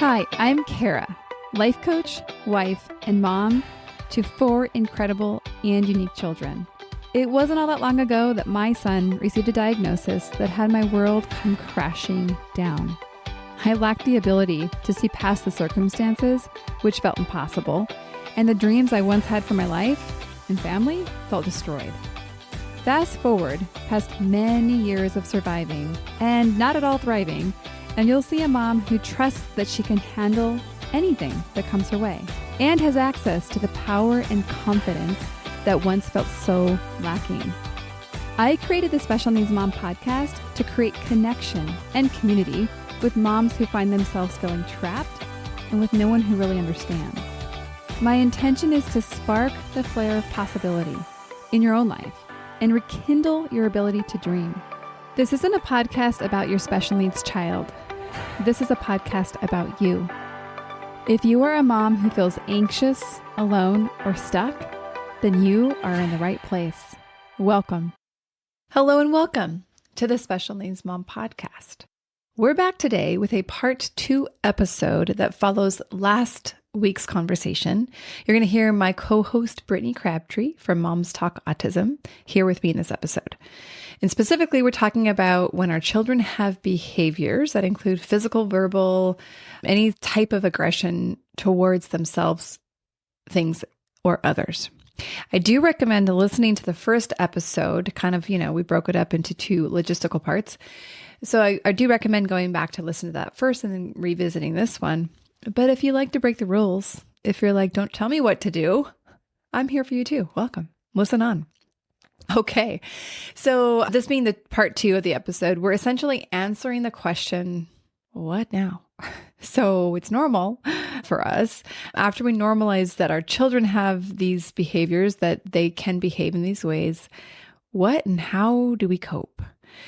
Hi, I'm Kara, life coach, wife, and mom to 4 incredible and unique children. It wasn't all that long ago that my son received a diagnosis that had my world come crashing down. I lacked the ability to see past the circumstances, which felt impossible, and the dreams I once had for my life and family felt destroyed. Fast forward past many years of surviving and not at all thriving, and you'll see a mom who trusts that she can handle anything that comes her way and has access to the power and confidence that once felt so lacking. I created the Special Needs Mom podcast to create connection and community with moms who find themselves feeling trapped and with no one who really understands. My intention is to spark the flare of possibility in your own life and rekindle your ability to dream. This isn't a podcast about your special needs child. This is a podcast about you. If you are a mom who feels anxious, alone, or stuck, then you are in the right place. Welcome. Hello and welcome to the Special Needs Mom podcast. We're back today with a part 2 episode that follows last week's conversation. You're going to hear my co-host Brittney Crabtree from Moms Talk Autism here with me in this episode. And specifically, we're talking about when our children have behaviors that include physical, verbal, any type of aggression towards themselves, things, or others. I do recommend listening to the first episode, we broke it up into 2 logistical parts. So I do recommend going back to listen to that first and then revisiting this one. But if you like to break the rules, if you're like, don't tell me what to do, I'm here for you too. Welcome. Listen on. Okay. So this being the part 2 of the episode, we're essentially answering the question, what now? So it's normal for us after we normalize that our children have these behaviors, that they can behave in these ways. What and how do we cope?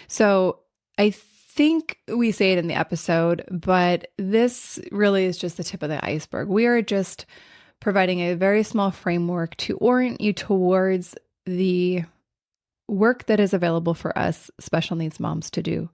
So I think we say it in the episode, but this really is just the tip of the iceberg. We are just providing a very small framework to orient you towards the work that is available for us special needs moms to do.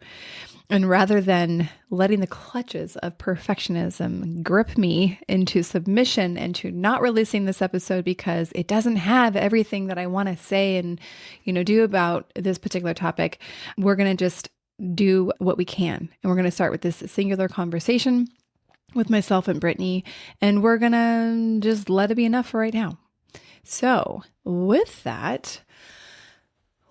And rather than letting the clutches of perfectionism grip me into submission and to not releasing this episode because it doesn't have everything that I want to say and, do about this particular topic, we're going to just do what we can. And we're going to start with this singular conversation with myself and Brittney, and we're going to just let it be enough for right now. So with that,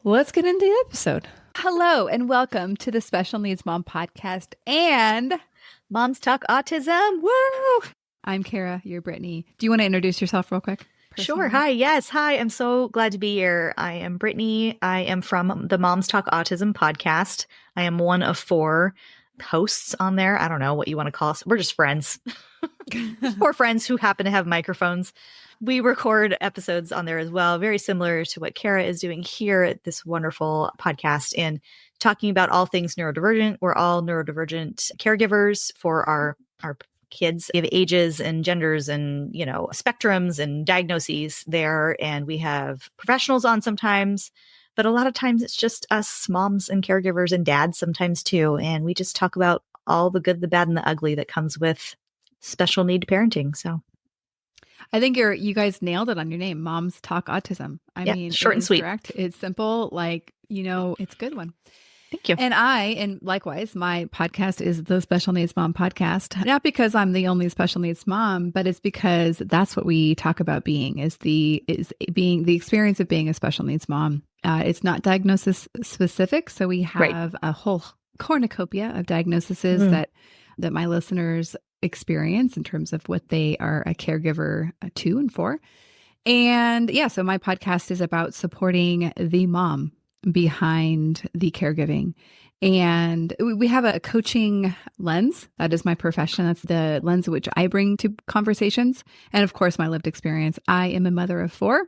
let's get into the episode. Hello and welcome to the Special Needs Mom podcast and Moms Talk Autism. Woo! I'm Kara, you're Brittney. Do you want to introduce yourself real quick? Personally? Sure. Hi. Yes. Hi. I'm so glad to be here. I am Brittney. I am from the Moms Talk Autism podcast. I am one of 4 hosts on there. I don't know what you want to call us. We're just friends. 4 friends who happen to have microphones. We record episodes on there as well, very similar to what Kara is doing here at this wonderful podcast and talking about all things neurodivergent. We're all neurodivergent caregivers for our kids. We have ages and genders and, spectrums and diagnoses there. And we have professionals on sometimes, but a lot of times it's just us moms and caregivers and dads sometimes too. And we just talk about all the good, the bad, and the ugly that comes with special need parenting. So I think you guys nailed it on your name, Moms Talk Autism. I mean, short and sweet. Correct. It's simple, it's a good one. Thank you. And likewise, my podcast is the Special Needs Mom podcast. Not because I'm the only special needs mom, but it's because that's what we talk about being the experience of being a special needs mom. It's not diagnosis specific, so we have a whole cornucopia of diagnoses that my listeners experience in terms of what they are a caregiver to and for. And so my podcast is about supporting the mom behind the caregiving. And we have a coaching lens. That is my profession. That's the lens which I bring to conversations. And of course, my lived experience. I am a mother of 4.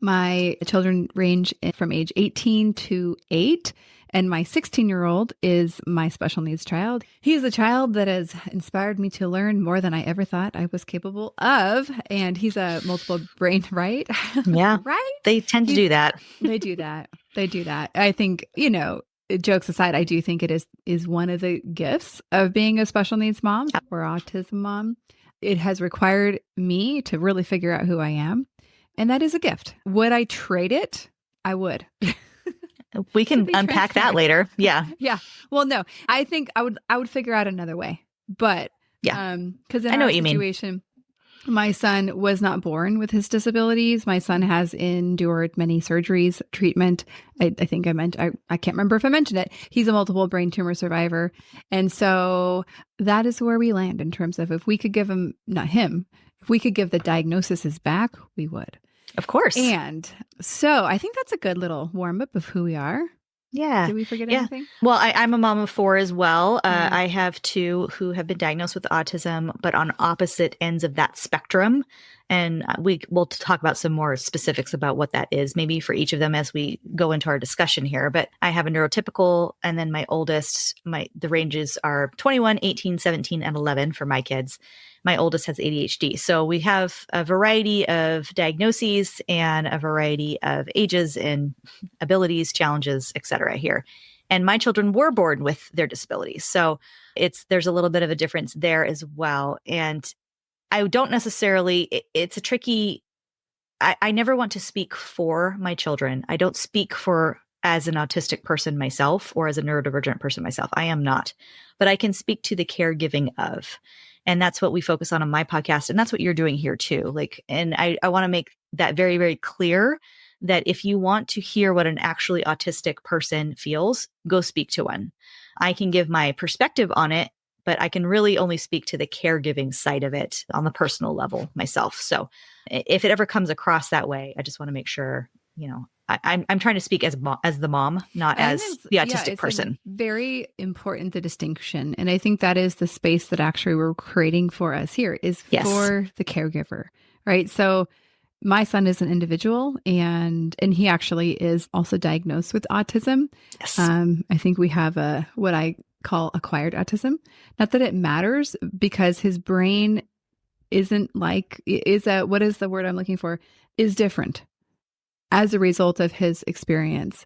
My children range from age 18 to 8. And my 16-year-old is my special needs child. He's a child that has inspired me to learn more than I ever thought I was capable of. And he's a multiple brain, right? Yeah. Right? They tend to do that. They do that. I think, jokes aside, I do think it is one of the gifts of being a special needs mom or autism mom. It has required me to really figure out who I am. And that is a gift. Would I trade it? I would. We can unpack that later. Yeah. Yeah. Well, no, I think I would figure out another way. But yeah, because in I know our what you mean. situation, my son was not born with his disabilities. My son has endured many surgeries, treatment. I think I can't remember if I mentioned it. He's a multiple brain tumor survivor. And so that is where we land in terms of if we could give him, not him, if we could give the diagnoses back, we would. Of course. And so I think that's a good little warm up of who we are. Yeah. Did we forget anything? Well, I'm a mom of 4 as well. I have 2 who have been diagnosed with autism, but on opposite ends of that spectrum. And we'll talk about some more specifics about what that is, maybe for each of them as we go into our discussion here. But I have a neurotypical, and then my oldest, the ranges are 21, 18, 17, and 11 for my kids. My oldest has ADHD. So we have a variety of diagnoses and a variety of ages and abilities, challenges, et cetera here. And my children were born with their disabilities. So there's a little bit of a difference there as well. And I don't necessarily, it's a tricky, I never want to speak for my children. I don't speak for as an autistic person myself or as a neurodivergent person myself. I am not, but I can speak to the caregiving of. And that's what we focus on my podcast. And that's what you're doing here too. And I want to make that very, very clear that if you want to hear what an actually autistic person feels, go speak to one. I can give my perspective on it, but I can really only speak to the caregiving side of it on the personal level myself. So if it ever comes across that way, I just want to make sure, I'm trying to speak as the mom, not as the autistic person. Very important, the distinction. And I think that is the space that actually we're creating for us here is for the caregiver, right? So my son is an individual and he actually is also diagnosed with autism. Yes. I think we have what I call acquired autism. Not that it matters because his brain isn't what is the word I'm looking for, is different as a result of his experience.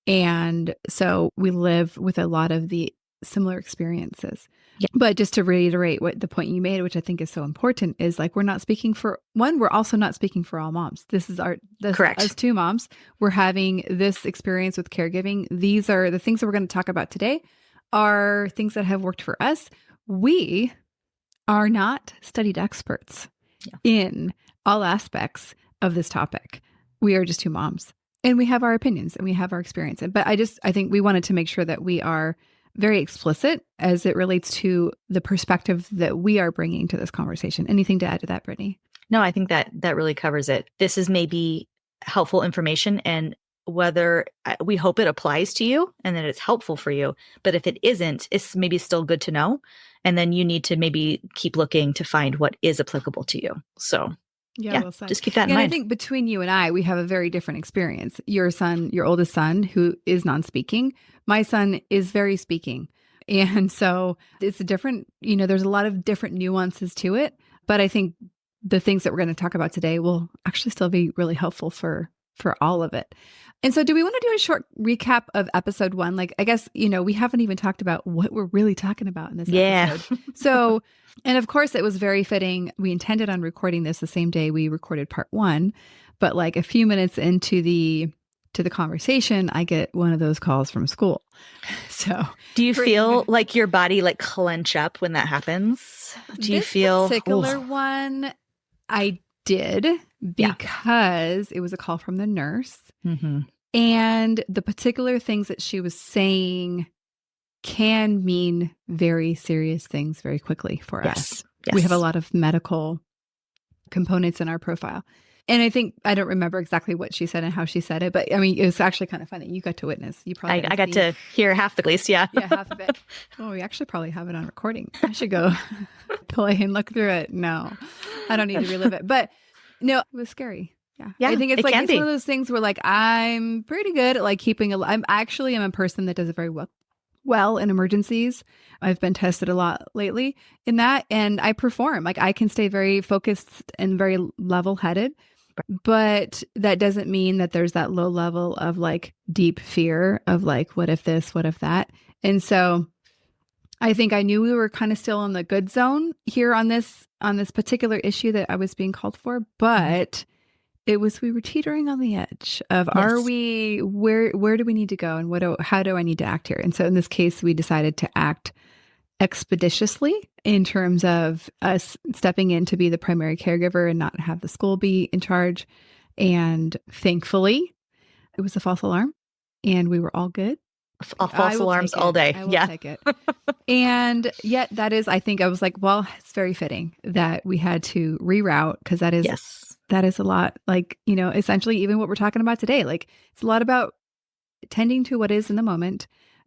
And so we live with a lot of the similar experiences. Yeah. But just to reiterate what the point you made, which I think is so important, is we're not speaking for one, we're also not speaking for all moms. This is correct. As 2 moms, we're having this experience with caregiving. These are the things that we're going to talk about today are things that have worked for us. We are not studied experts in all aspects of this topic. We are just 2 moms and we have our opinions and we have our experience. But I think we wanted to make sure that we are very explicit as it relates to the perspective that we are bringing to this conversation. Anything to add to that, Brittney? No, I think that really covers it. This is maybe helpful information, and whether we hope it applies to you and that it's helpful for you. But if it isn't, it's maybe still good to know. And then you need to maybe keep looking to find what is applicable to you. So well said. Just keep that in mind. I think between you and I, we have a very different experience. Your oldest son, who is non-speaking, my son is very speaking. And so it's a different, there's a lot of different nuances to it. But I think the things that we're going to talk about today will actually still be really helpful for all of it. And so do we want to do a short recap of episode 1? I guess, we haven't even talked about what we're really talking about in this episode. So, and of course it was very fitting. We intended on recording this the same day we recorded part 1, but a few minutes into the conversation, I get one of those calls from school. So do you feel like your body clench up when that happens? Do you feel particular one? I did, because it was a call from the nurse. Mm-hmm. And the particular things that she was saying can mean very serious things very quickly for us. Yes. We have a lot of medical components in our profile. And I don't remember exactly what she said and how she said it, but it was actually kind of funny. You got to witness. You probably I got to hear half at least. Yeah. Yeah, half of it. Oh, we actually probably have it on recording. I should go play and look through it. No, I don't need to relive it. But no, it was scary. Yeah. I think it's it's one of those things where I'm pretty good at keeping I'm a person that does it very well in emergencies. I've been tested a lot lately in that, and I perform. I can stay very focused and very level-headed. But that doesn't mean that there's that low level of like deep fear of like, what if this, what if that? And so I think I knew we were kind of still in the good zone here on this particular issue that I was being called for, but we were teetering on the edge of, are we, where do we need to go? And how do I need to act here? And so in this case, we decided to act expeditiously in terms of us stepping in to be the primary caregiver and not have the school be in charge. And thankfully, it was a false alarm and we were all good. False alarms all day. I will take it. And yet that is, I think I was like, well, it's very fitting that we had to reroute, because that is a lot, like, essentially even what we're talking about today. Like, it's a lot about tending to what is in the moment,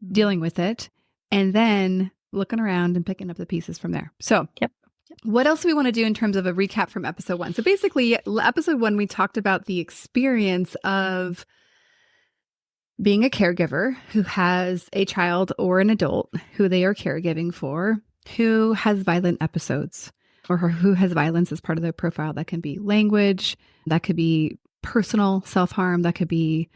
dealing with it, and then looking around and picking up the pieces from there. So what else do we want to do in terms of a recap from episode 1? So basically, episode 1, we talked about the experience of being a caregiver who has a child or an adult who they are caregiving for, who has violent episodes or who has violence as part of their profile. That can be language, that could be personal self-harm, that could be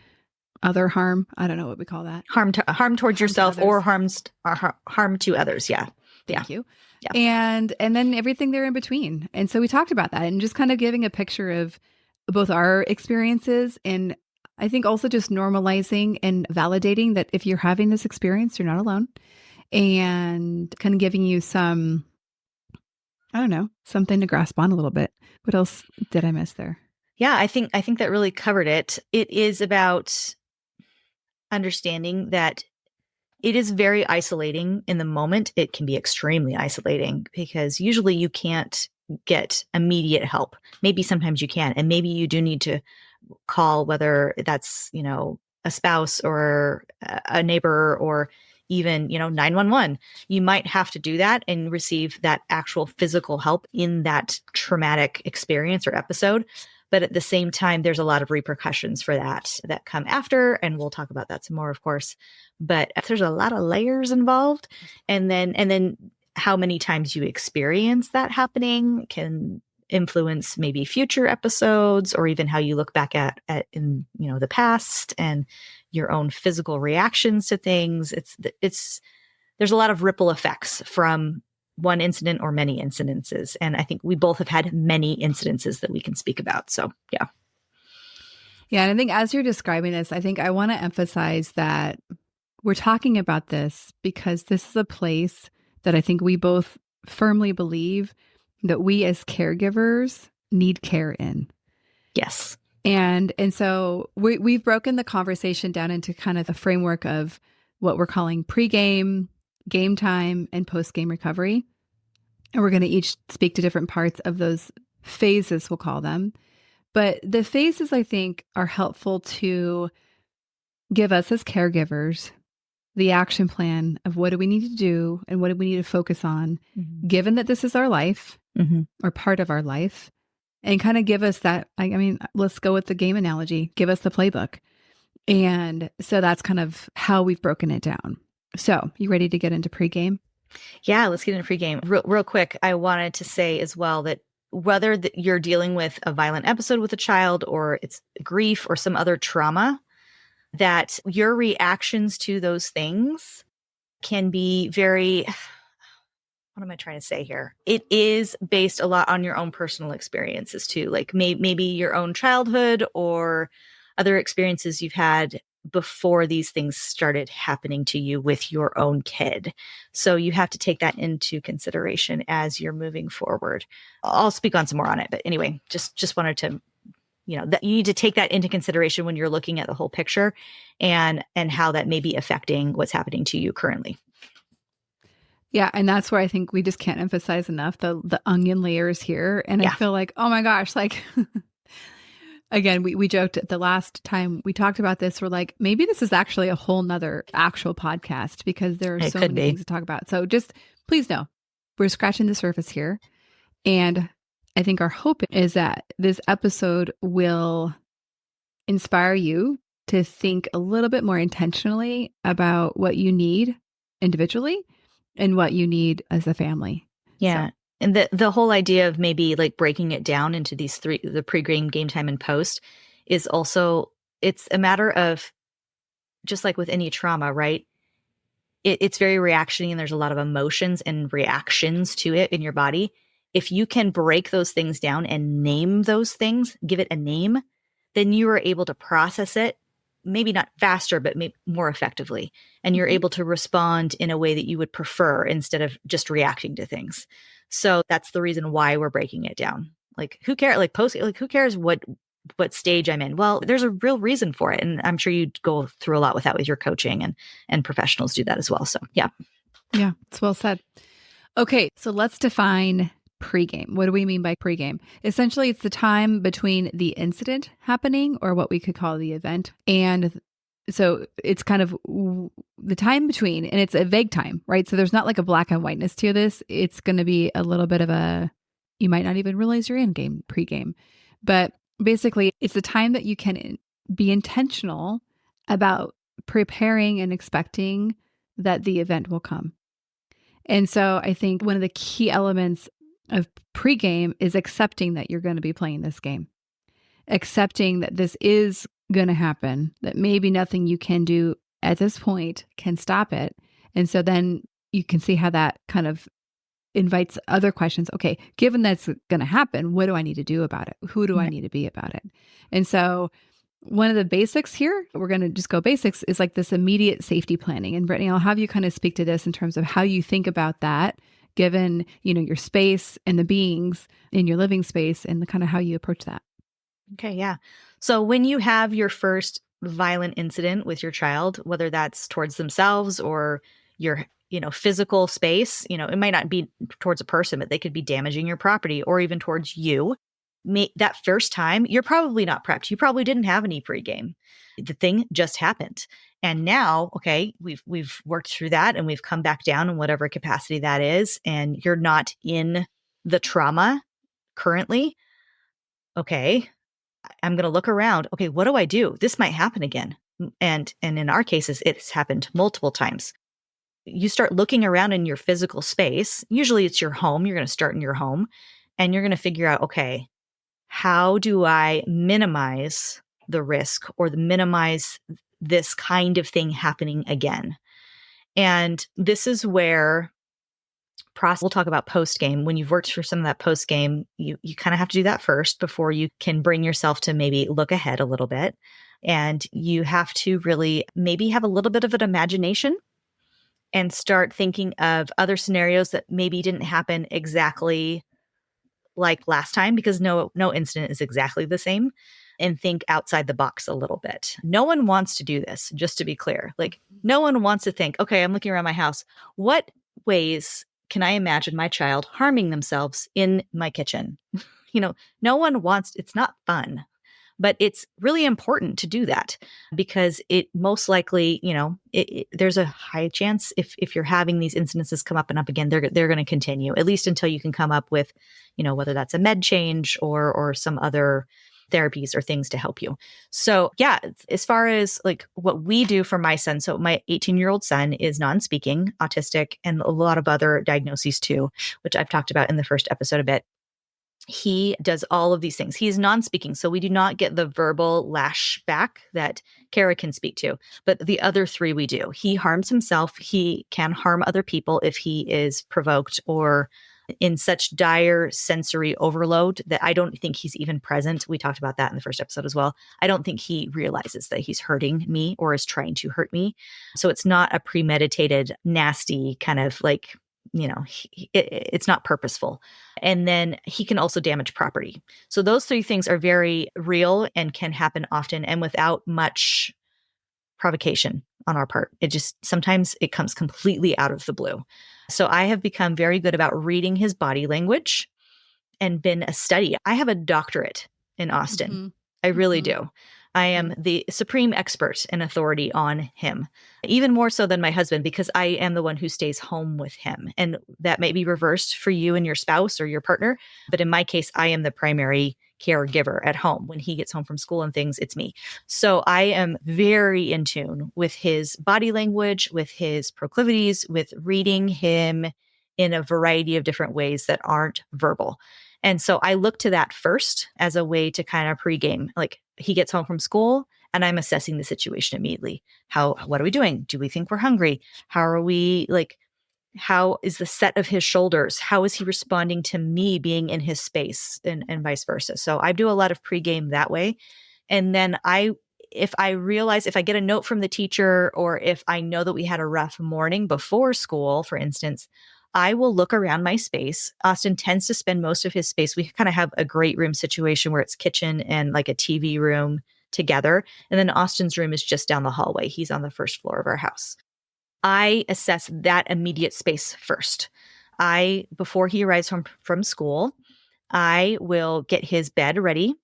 other harm. I don't know what we call that. Harm towards yourself or harm to others. Yeah. Thank you. Yeah. And then everything there in between. And so we talked about that and just kind of giving a picture of both our experiences, and I think also just normalizing and validating that if you're having this experience, you're not alone, and kind of giving you some, I don't know, something to grasp on a little bit. What else did I miss there? Yeah, I think that really covered it. It is about understanding that it is very isolating in the moment. It can be extremely isolating because usually you can't get immediate help. Maybe sometimes you can, and maybe you do need to call, whether that's, a spouse or a neighbor or even, 911. You might have to do that and receive that actual physical help in that traumatic experience or episode. But at the same time, there's a lot of repercussions for that come after. And we'll talk about that some more, of course. But there's a lot of layers involved. And then how many times you experience that happening can influence maybe future episodes, or even how you look back at in the past and your own physical reactions to things. There's a lot of ripple effects from one incident or many incidences. And I think we both have had many incidences that we can speak about. So, yeah. Yeah. And I think as you're describing this, I think I want to emphasize that we're talking about this because this is a place that I think we both firmly believe that we as caregivers need care in. Yes. And so we've broken the conversation down into kind of the framework of what we're calling pregame, game time, and post-game recovery. And we're going to each speak to different parts of those phases, we'll call them. But the phases, I think, are helpful to give us as caregivers the action plan of what do we need to do and what do we need to focus on, given that this is our life or part of our life, and kind of give us that, I mean, let's go with the game analogy, give us the playbook. And so that's kind of how we've broken it down. So you ready to get into pregame? Yeah, let's get into pregame. Real quick, I wanted to say as well that whether you're dealing with a violent episode with a child or it's grief or some other trauma, that your reactions to those things can be very, what am I trying to say here? It is based a lot on your own personal experiences too, like maybe your own childhood or other experiences you've had before these things started happening to you with your own kid. So you have to take that into consideration as you're moving forward. I'll speak on some more on it, but anyway, just wanted to, that you need to take that into consideration when you're looking at the whole picture and how that may be affecting what's happening to you currently. Yeah. And that's where I think we just can't emphasize enough the onion layers here. And I feel like, oh my gosh, like, again, we joked the last time we talked about this, we're like, maybe this is actually a whole nother actual podcast because there are so many things to talk about. So just please know, we're scratching the surface here. And I think our hope is that this episode will inspire you to think a little bit more intentionally about what you need individually and what you need as a family. Yeah. So. And the whole idea of maybe like breaking it down into these three, the pre-game, game time, and post, is also, it's a matter of, just like with any trauma, right? It's very reactionary and there's a lot of emotions and reactions to it in your body. If you can break those things down and name those things, give it a name, then you are able to process it, maybe not faster, but maybe more effectively. And you're able to respond in a way that you would prefer instead of just reacting to things. So that's the reason why we're breaking it down. Like, who cares? Like, who cares what stage I'm in? Well, there's a real reason for it. And I'm sure you go through a lot with that with your coaching, and professionals do that as well. So yeah. Yeah, it's well said. Okay, so let's define pregame. What do we mean by pregame? Essentially, it's the time between the incident happening, or what we could call the event. And so it's kind of the time between, and it's a vague time, right? So there's not like a black and whiteness to this. It's going to be a little bit of you might not even realize you're in game pregame. But basically, it's the time that you can be intentional about preparing and expecting that the event will come. And so I think one of the key elements of pregame is accepting that you're going to be playing this game, accepting that this is going to happen, that maybe nothing you can do at this point can stop it. And so then you can see how that kind of invites other questions. Okay, given that's going to happen, what do I need to do about it? Who do I need to be about it? And so one of the basics here, we're going to just go basics, is like this immediate safety planning. And Brittney, I'll have you kind of speak to this in terms of how you think about that, given, your space and the beings in your living space, and the kind of how you approach that. Okay, yeah. So when you have your first violent incident with your child, whether that's towards themselves or your, physical space, it might not be towards a person, but they could be damaging your property or even towards you. That first time, you're probably not prepped. You probably didn't have any pregame. The thing just happened. And now, okay, we've worked through that and we've come back down in whatever capacity that is, and you're not in the trauma currently. Okay, I'm going to look around. Okay, what do I do? This might happen again. And in our cases, it's happened multiple times. You start looking around in your physical space. Usually it's your home. You're going to start in your home and you're going to figure out, okay, how do I minimize the risk or minimize this kind of thing happening again? And this is where we'll talk about post game. When you've worked through some of that post game, you kind of have to do that first before you can bring yourself to maybe look ahead a little bit. And you have to really maybe have a little bit of an imagination and start thinking of other scenarios that maybe didn't happen exactly like last time, because no incident is exactly the same, and think outside the box a little bit. No one wants to do this, just to be clear. Like, no one wants to think, okay, I'm looking around my house. What ways can I imagine my child harming themselves in my kitchen? No one wants, it's not fun, but it's really important to do that because it most likely, there's a high chance if you're having these incidences come up and up again, they're going to continue, at least until you can come up with, whether that's a med change or some other therapies or things to help you. So yeah, as far as like what we do for my son, so my 18-year-old son is non-speaking, autistic, and a lot of other diagnoses too, which I've talked about in the first episode a bit. He does all of these things. He's non-speaking, so we do not get the verbal lash back that Kara can speak to. But the other three we do. He harms himself. He can harm other people if he is provoked or in such dire sensory overload that I don't think he's even present. We talked about that in the first episode as well. I don't think he realizes that he's hurting me or is trying to hurt me. So it's not a premeditated, nasty kind of like, it's not purposeful. And then he can also damage property. So those three things are very real and can happen often and without much provocation on our part. Sometimes it comes completely out of the blue. So I have become very good about reading his body language and been a study. I have a doctorate in Austin. Mm-hmm. I really do. I am the supreme expert and authority on him, even more so than my husband, because I am the one who stays home with him. And that may be reversed for you and your spouse or your partner. But in my case, I am the primary caregiver at home. When he gets home from school and things, it's me. So I am very in tune with his body language, with his proclivities, with reading him in a variety of different ways that aren't verbal. And so I look to that first as a way to kind of pregame. Like he gets home from school and I'm assessing the situation immediately. What are we doing? Do we think we're hungry? How is the set of his shoulders? How is he responding to me being in his space and vice versa? So I do a lot of pregame that way. And then if I get a note from the teacher, or if I know that we had a rough morning before school, for instance, I will look around my space. Austin tends to spend most of his space. We kind of have a great room situation where it's kitchen and like a TV room together. And then Austin's room is just down the hallway. He's on the first floor of our house. I assess that immediate space first. Before he arrives home from school, I will get his bed ready.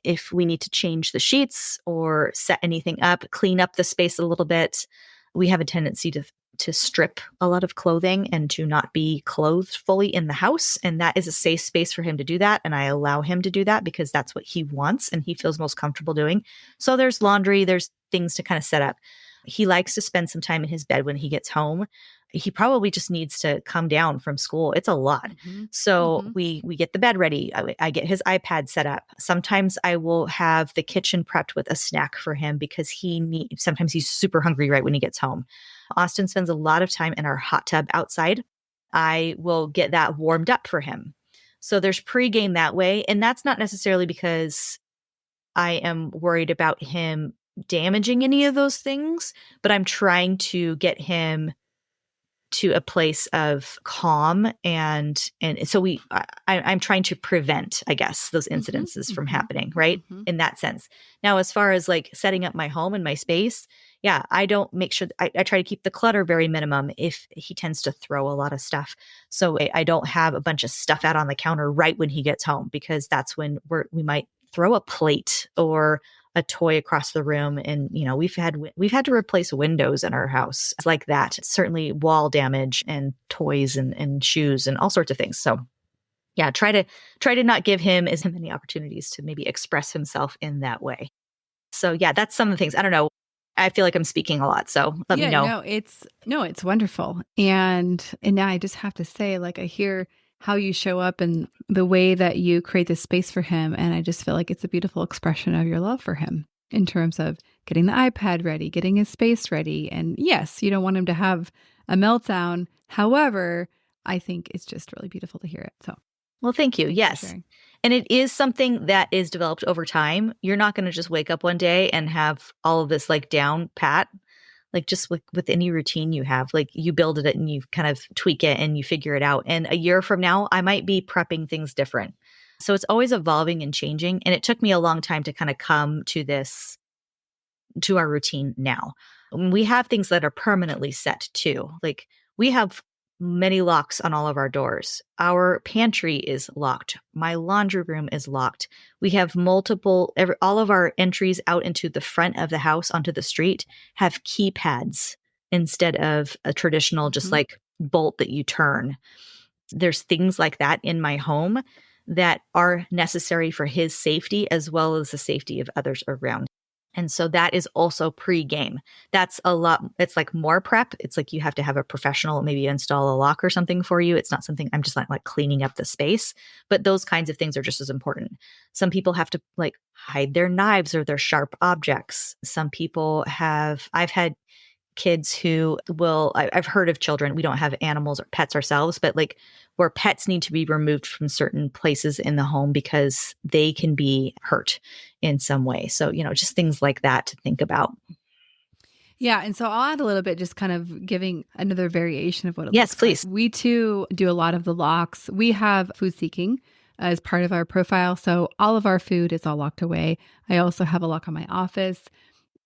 If we need to change the sheets or set anything up, clean up the space a little bit. We have a tendency to strip a lot of clothing and to not be clothed fully in the house. And that is a safe space for him to do that. And I allow him to do that because that's what he wants and he feels most comfortable doing. So there's laundry, there's things to kind of set up. He likes to spend some time in his bed when he gets home. He probably just needs to come down from school. It's a lot. So we get the bed ready. I get his iPad set up. Sometimes I will have the kitchen prepped with a snack for him because sometimes he's super hungry right when he gets home. Austin spends a lot of time in our hot tub outside. I will get that warmed up for him. So there's pregame that way. And that's not necessarily because I am worried about him damaging any of those things, but I'm trying to get him to a place of calm and so I'm trying to prevent, I guess, those incidences from happening, right? In that sense. Now, as far as like setting up my home and my space, I don't make sure I try to keep the clutter very minimum if he tends to throw a lot of stuff. So I don't have a bunch of stuff out on the counter right when he gets home, because that's when we might throw a plate or a toy across the room. And, we've had to replace windows in our house like that. Certainly wall damage and toys and shoes and all sorts of things. So try to not give him as many opportunities to maybe express himself in that way. So that's some of the things. I don't know. I feel like I'm speaking a lot, so let me know. It's wonderful. And now I just have to say, like, I hear how you show up and the way that you create this space for him. And I just feel like it's a beautiful expression of your love for him in terms of getting the iPad ready, getting his space ready. And yes, you don't want him to have a meltdown. However, I think it's just really beautiful to hear it. So, well, thank you. Yes. And it is something that is developed over time. You're not going to just wake up one day and have all of this like down pat. Like just with any routine you have, like you build it and you kind of tweak it and you figure it out. And a year from now, I might be prepping things different. So it's always evolving and changing. And it took me a long time to kind of come to our routine now. We have things that are permanently set too. Like we have many locks on all of our doors. Our pantry is locked. My laundry room is locked. We have all of our entries out into the front of the house onto the street have keypads instead of a traditional just like bolt that you turn. There's things like that in my home that are necessary for his safety as well as the safety of others around. And so that is also pre-game. That's a lot. It's like more prep. It's like you have to have a professional maybe install a lock or something for you. It's not something I'm just like cleaning up the space. But those kinds of things are just as important. Some people have to like hide their knives or their sharp objects. Some people I've had kids who I've heard of children. We don't have animals or pets ourselves, but like where pets need to be removed from certain places in the home because they can be hurt in some way. So, just things like that to think about. Yeah. And so I'll add a little bit, just kind of giving another variation of what it Yes, looks please. like. We too do a lot of the locks. We have food seeking as part of our profile. So all of our food is all locked away. I also have a lock on my office.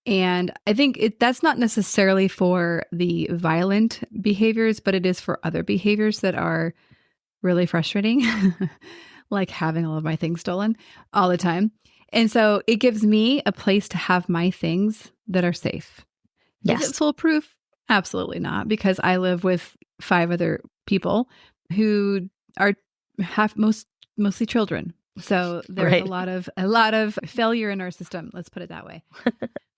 And I think that's not necessarily for the violent behaviors, but it is for other behaviors that are really frustrating, like having all of my things stolen all the time. And so it gives me a place to have my things that are safe. Yes. Is it foolproof? Absolutely not, because I live with 5 other people who are mostly children. So there's Right. a lot of failure in our system. Let's put it that way.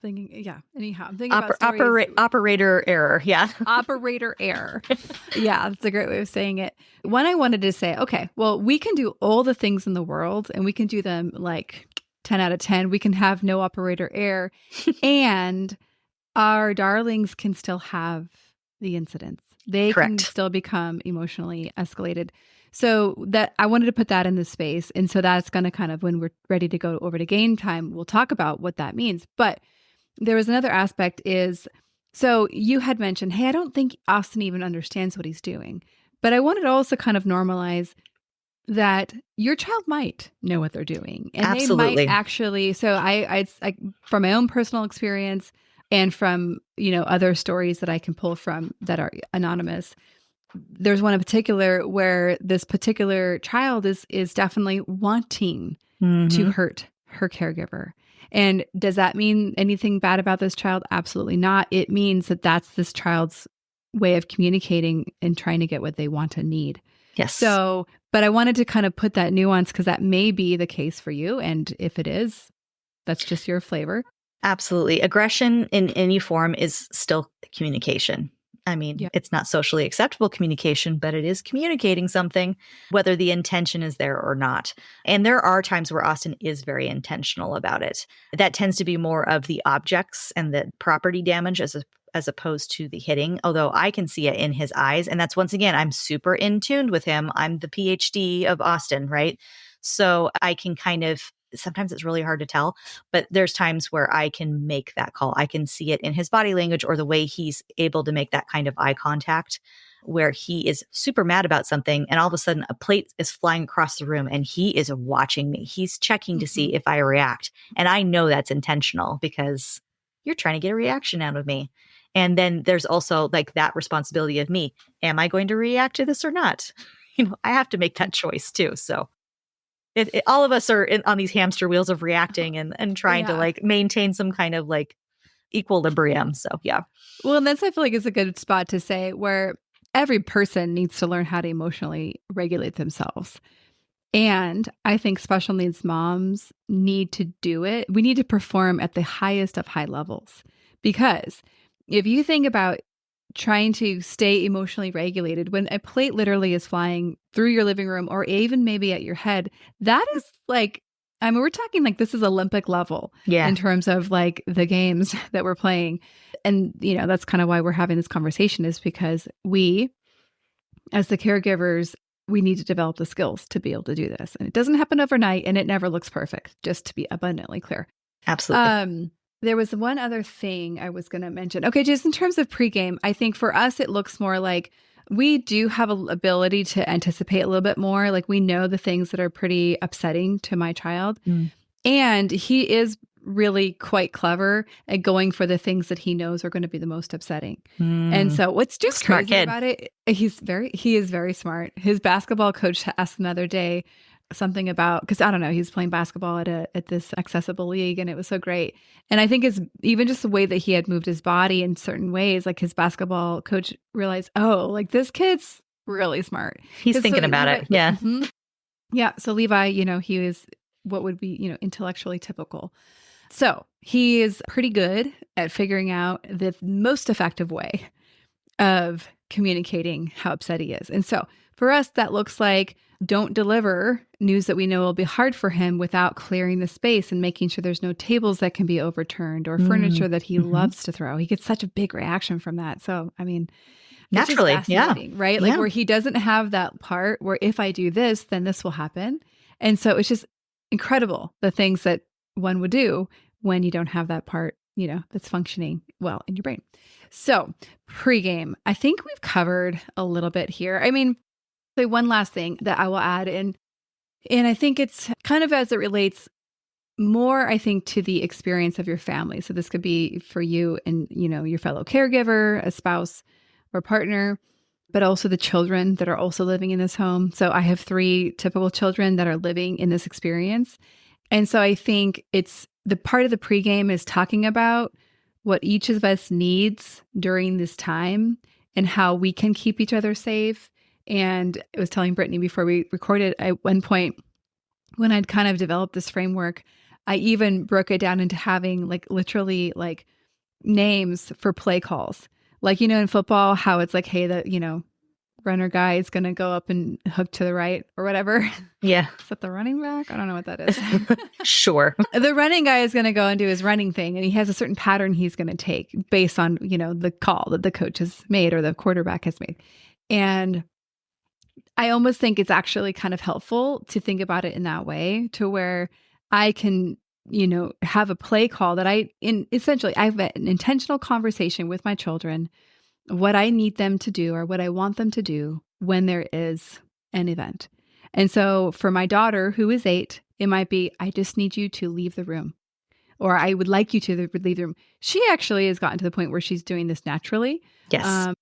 Anyhow, I'm thinking about stories. Operator error. Yeah. Operator error. Yeah, that's a great way of saying it. One, I wanted to say, okay, well, we can do all the things in the world and we can do them like 10 out of 10. We can have no operator error and our darlings can still have the incidents. They Correct. can still become emotionally escalated. So that I wanted to put that in the space. And so that's going to kind of, when we're ready to go over to game time, we'll talk about what that means. But there was another aspect is, so you had mentioned, hey, I don't think Austin even understands what he's doing. But I wanted to also kind of normalize that your child might know what they're doing. And Absolutely. they might actually, so I from my own personal experience and from, other stories that I can pull from that are anonymous, there's one in particular where this particular child is definitely wanting to hurt her caregiver. And does that mean anything bad about this child? Absolutely not. It means that that's this child's way of communicating and trying to get what they want and need. Yes. So, but I wanted to kind of put that nuance because that may be the case for you. And if it is, that's just your flavor. Absolutely. Aggression in any form is still communication. I mean, It's not socially acceptable communication, but it is communicating something, whether the intention is there or not. And there are times where Austin is very intentional about it. That tends to be more of the objects and the property damage as opposed to the hitting, although I can see it in his eyes. And that's, once again, I'm super in tuned with him. I'm the PhD of Austin, right? So I can kind of, sometimes it's really hard to tell, but there's times where I can make that call. I can see it in his body language or the way he's able to make that kind of eye contact where he is super mad about something. And all of a sudden a plate is flying across the room and he is watching me. He's checking to see if I react. And I know that's intentional because you're trying to get a reaction out of me. And then there's also like that responsibility of me. Am I going to react to this or not? I have to make that choice too. So all of us are on these hamster wheels of reacting and trying to like maintain some kind of like equilibrium. So, yeah. Well, and that's, I feel like, is a good spot to say where every person needs to learn how to emotionally regulate themselves. And I think special needs moms need to do it. We need to perform at the highest of high levels, because if you think about trying to stay emotionally regulated when a plate literally is flying through your living room or even maybe at your head, that is like, I mean, we're talking like this is Olympic level in terms of like the games that we're playing. And, that's kind of why we're having this conversation, is because we, as the caregivers, we need to develop the skills to be able to do this. And it doesn't happen overnight and it never looks perfect, just to be abundantly clear. Absolutely. There was one other thing I was going to mention. Okay, just in terms of pregame, I think for us, it looks more like we do have an ability to anticipate a little bit more. Like we know the things that are pretty upsetting to my child. And he is really quite clever at going for the things that he knows are going to be the most upsetting. And so what's just Smart crazy kid. about it, he is very smart. His basketball coach asked him the other day something about, because I don't know, he's playing basketball at this accessible league and it was so great. And I think it's even just the way that he had moved his body in certain ways, like his basketball coach realized, oh, like this kid's really smart. He's thinking about it. Yeah. Yeah. So Levi, he is what would be, intellectually typical. So he is pretty good at figuring out the most effective way of communicating how upset he is. And so for us, that looks like, don't deliver news that we know will be hard for him without clearing the space and making sure there's no tables that can be overturned or furniture that he loves to throw. He gets such a big reaction from that. So, I mean, naturally, right? Like where he doesn't have that part where if I do this, then this will happen. And so it's just incredible the things that one would do when you don't have that part, that's functioning well in your brain. So pregame, I think we've covered a little bit here. I mean, so one last thing that I will add in, and I think it's kind of as it relates more, I think, to the experience of your family. So this could be for you and, your fellow caregiver, a spouse or partner, but also the children that are also living in this home. So I have 3 typical children that are living in this experience. And so I think it's the part of the pregame is talking about what each of us needs during this time and how we can keep each other safe. And I was telling Brittney before we recorded, at one point when I'd kind of developed this framework, I even broke it down into having like literally like names for play calls. Like, in football, how it's like, hey, the runner guy is going to go up and hook to the right or whatever. Yeah. Is that the running back? I don't know what that is. Sure. The running guy is going to go and do his running thing, and he has a certain pattern he's going to take based on, the call that the coach has made or the quarterback has made. And I almost think it's actually kind of helpful to think about it in that way, to where I can, have a play call that essentially I have an intentional conversation with my children, what I need them to do or what I want them to do when there is an event. And so for my daughter, who is 8, it might be, I just need you to leave the room, or I would like you to leave the room. She actually has gotten to the point where she's doing this naturally. Yes.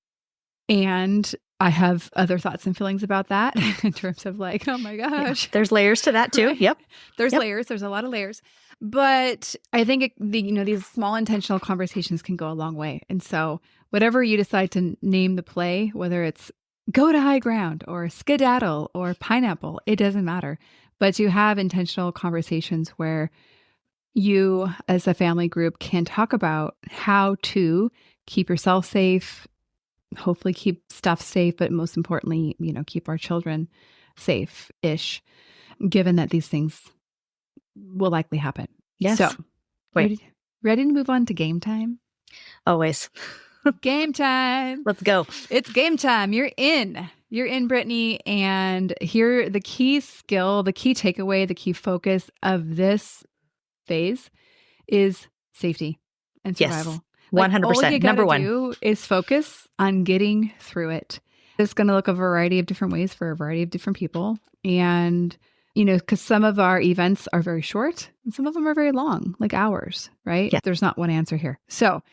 And I have other thoughts and feelings about that in terms of like, oh my gosh. Yeah. There's layers to that too. Right? Yep. There's layers. There's a lot of layers. But I think these small intentional conversations can go a long way. And so whatever you decide to name the play, whether it's go to high ground or skedaddle or pineapple, it doesn't matter. But you have intentional conversations where you as a family group can talk about how to keep yourself safe, hopefully keep stuff safe, but most importantly, keep our children safe-ish, given that these things will likely happen. Yes. So, ready to move on to game time? Always. Game time. Let's go. It's game time. You're in, Brittney. And here, the key skill, the key takeaway, the key focus of this phase is safety and survival. Yes. 100%. All you Number one. do is focus on getting through it. It's going to look a variety of different ways for a variety of different people. And, because some of our events are very short and some of them are very long, like hours, right? Yeah. There's not one answer here. So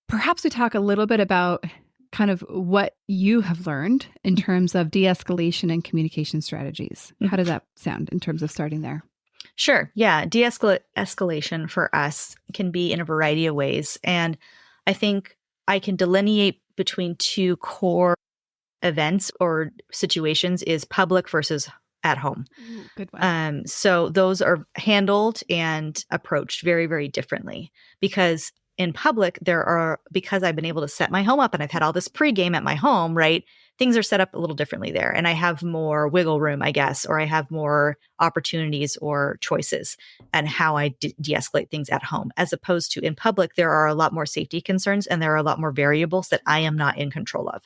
perhaps we talk a little bit about kind of what you have learned in terms of de-escalation and communication strategies. How does that sound in terms of starting there? Sure. Yeah. De-escalation for us can be in a variety of ways. And I think I can delineate between 2 core events or situations is public versus at home. Ooh, good one. So those are handled and approached very, very differently, because in public, because I've been able to set my home up and I've had all this pregame at my home, right? Things are set up a little differently there. And I have more wiggle room, I guess, or I have more opportunities or choices and how I de-escalate things at home, as opposed to in public, there are a lot more safety concerns and there are a lot more variables that I am not in control of.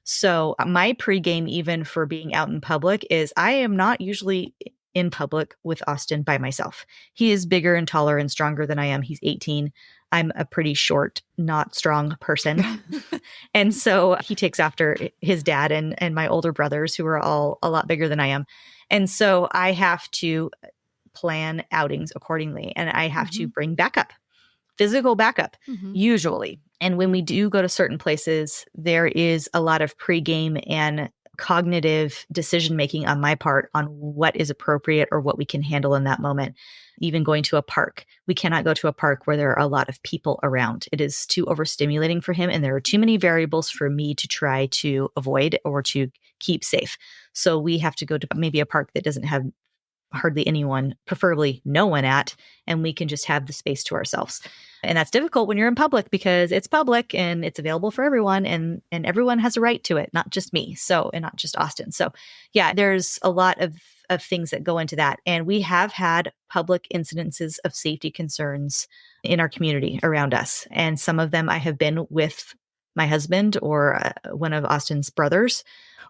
So my pregame, even for being out in public, is I am not usually in public with Austin by myself. He is bigger and taller and stronger than I am. He's 18. I'm a pretty short, not strong person. And so he takes after his dad and my older brothers, who are all a lot bigger than I am. And so I have to plan outings accordingly. And I have to bring backup, physical backup, usually. And when we do go to certain places, there is a lot of pregame and cognitive decision-making on my part on what is appropriate or what we can handle in that moment. Even going to a park. We cannot go to a park where there are a lot of people around. It is too overstimulating for him. And there are too many variables for me to try to avoid or to keep safe. So we have to go to maybe a park that doesn't have hardly anyone, preferably no one at, and we can just have the space to ourselves. And that's difficult when you're in public because it's public and it's available for everyone, and everyone has a right to it, not just me. So, and not just Austin. So yeah, there's a lot of things that go into that. And we have had public incidences of safety concerns in our community around us. And some of them I have been with my husband or one of Austin's brothers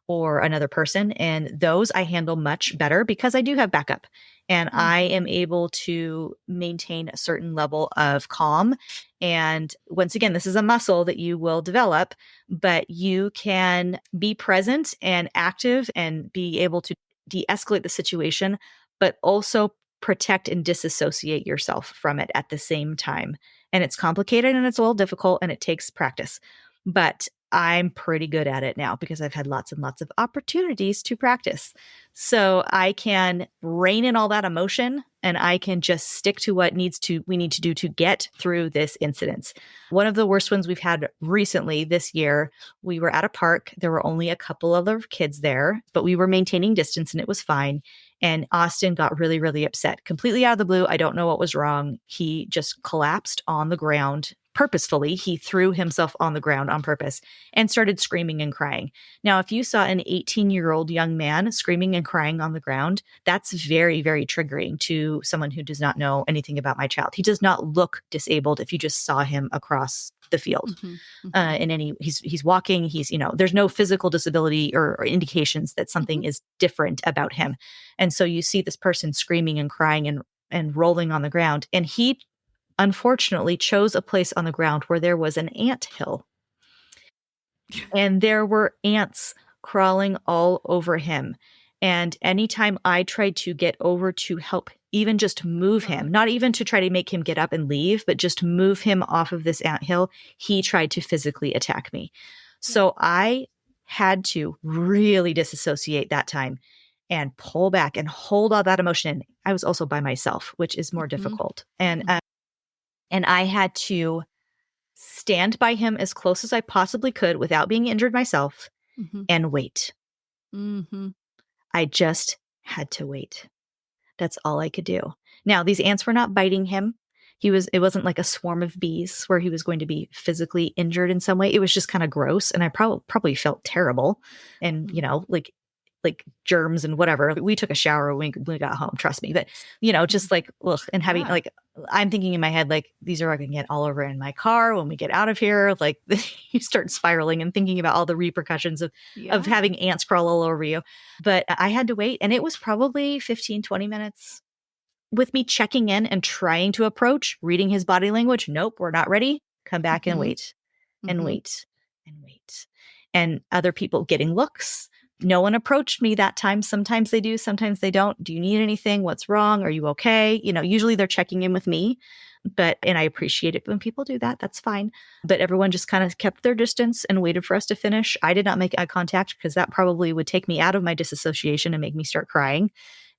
or another person. And those I handle much better because I do have backup and I am able to maintain a certain level of calm. And once again, this is a muscle that you will develop, but you can be present and active and be able to de-escalate the situation, but also protect and disassociate yourself from it at the same time. And it's complicated and it's a little difficult and it takes practice, but I'm pretty good at it now because I've had lots and lots of opportunities to practice. So I can rein in all that emotion and I can just stick to what we need to do to get through this incident. One of the worst ones we've had recently this year, we were at a park. There were only a couple of other kids there, but we were maintaining distance and it was fine. And Austin got really, really upset, completely out of the blue. I don't know what was wrong. He just collapsed on the ground purposefully. He threw himself on the ground on purpose and started screaming and crying. Now, if you saw an 18-year-old young man screaming and crying on the ground, that's very, very triggering to someone who does not know anything about my child. He does not look disabled if you just saw him across the field. He's walking, there's no physical disability or indications that something is different about him. And so you see this person screaming and crying and rolling on the ground. And he unfortunately chose a place on the ground where there was an ant hill. And there were ants crawling all over him. And anytime I tried to get over to help, even just move him, not even to try to make him get up and leave, but just move him off of this anthill, he tried to physically attack me. So I had to really disassociate that time and pull back and hold all that emotion. I was also by myself, which is more difficult. And I had to stand by him as close as I possibly could without being injured myself and wait. I just had to wait. That's all I could do. Now, these ants were not biting him. It wasn't like a swarm of bees where he was going to be physically injured in some way. It was just kind of gross. And I probably felt terrible and, like germs and whatever. We took a shower when we got home, trust me. But, just like, ugh, and having I'm thinking in my head, like, these are going to get all over in my car when we get out of here. Like you start spiraling and thinking about all the repercussions of having ants crawl all over you. But I had to wait. And it was probably 15, 20 minutes with me checking in and trying to approach, reading his body language. Nope, we're not ready. Come back and wait and wait and wait. And other people getting looks. No one approached me that time. Sometimes they do, sometimes they don't. Do you need anything? What's wrong? Are you okay? Usually they're checking in with me, and I appreciate it when people do that. That's fine. But everyone just kind of kept their distance and waited for us to finish. I did not make eye contact because that probably would take me out of my disassociation and make me start crying.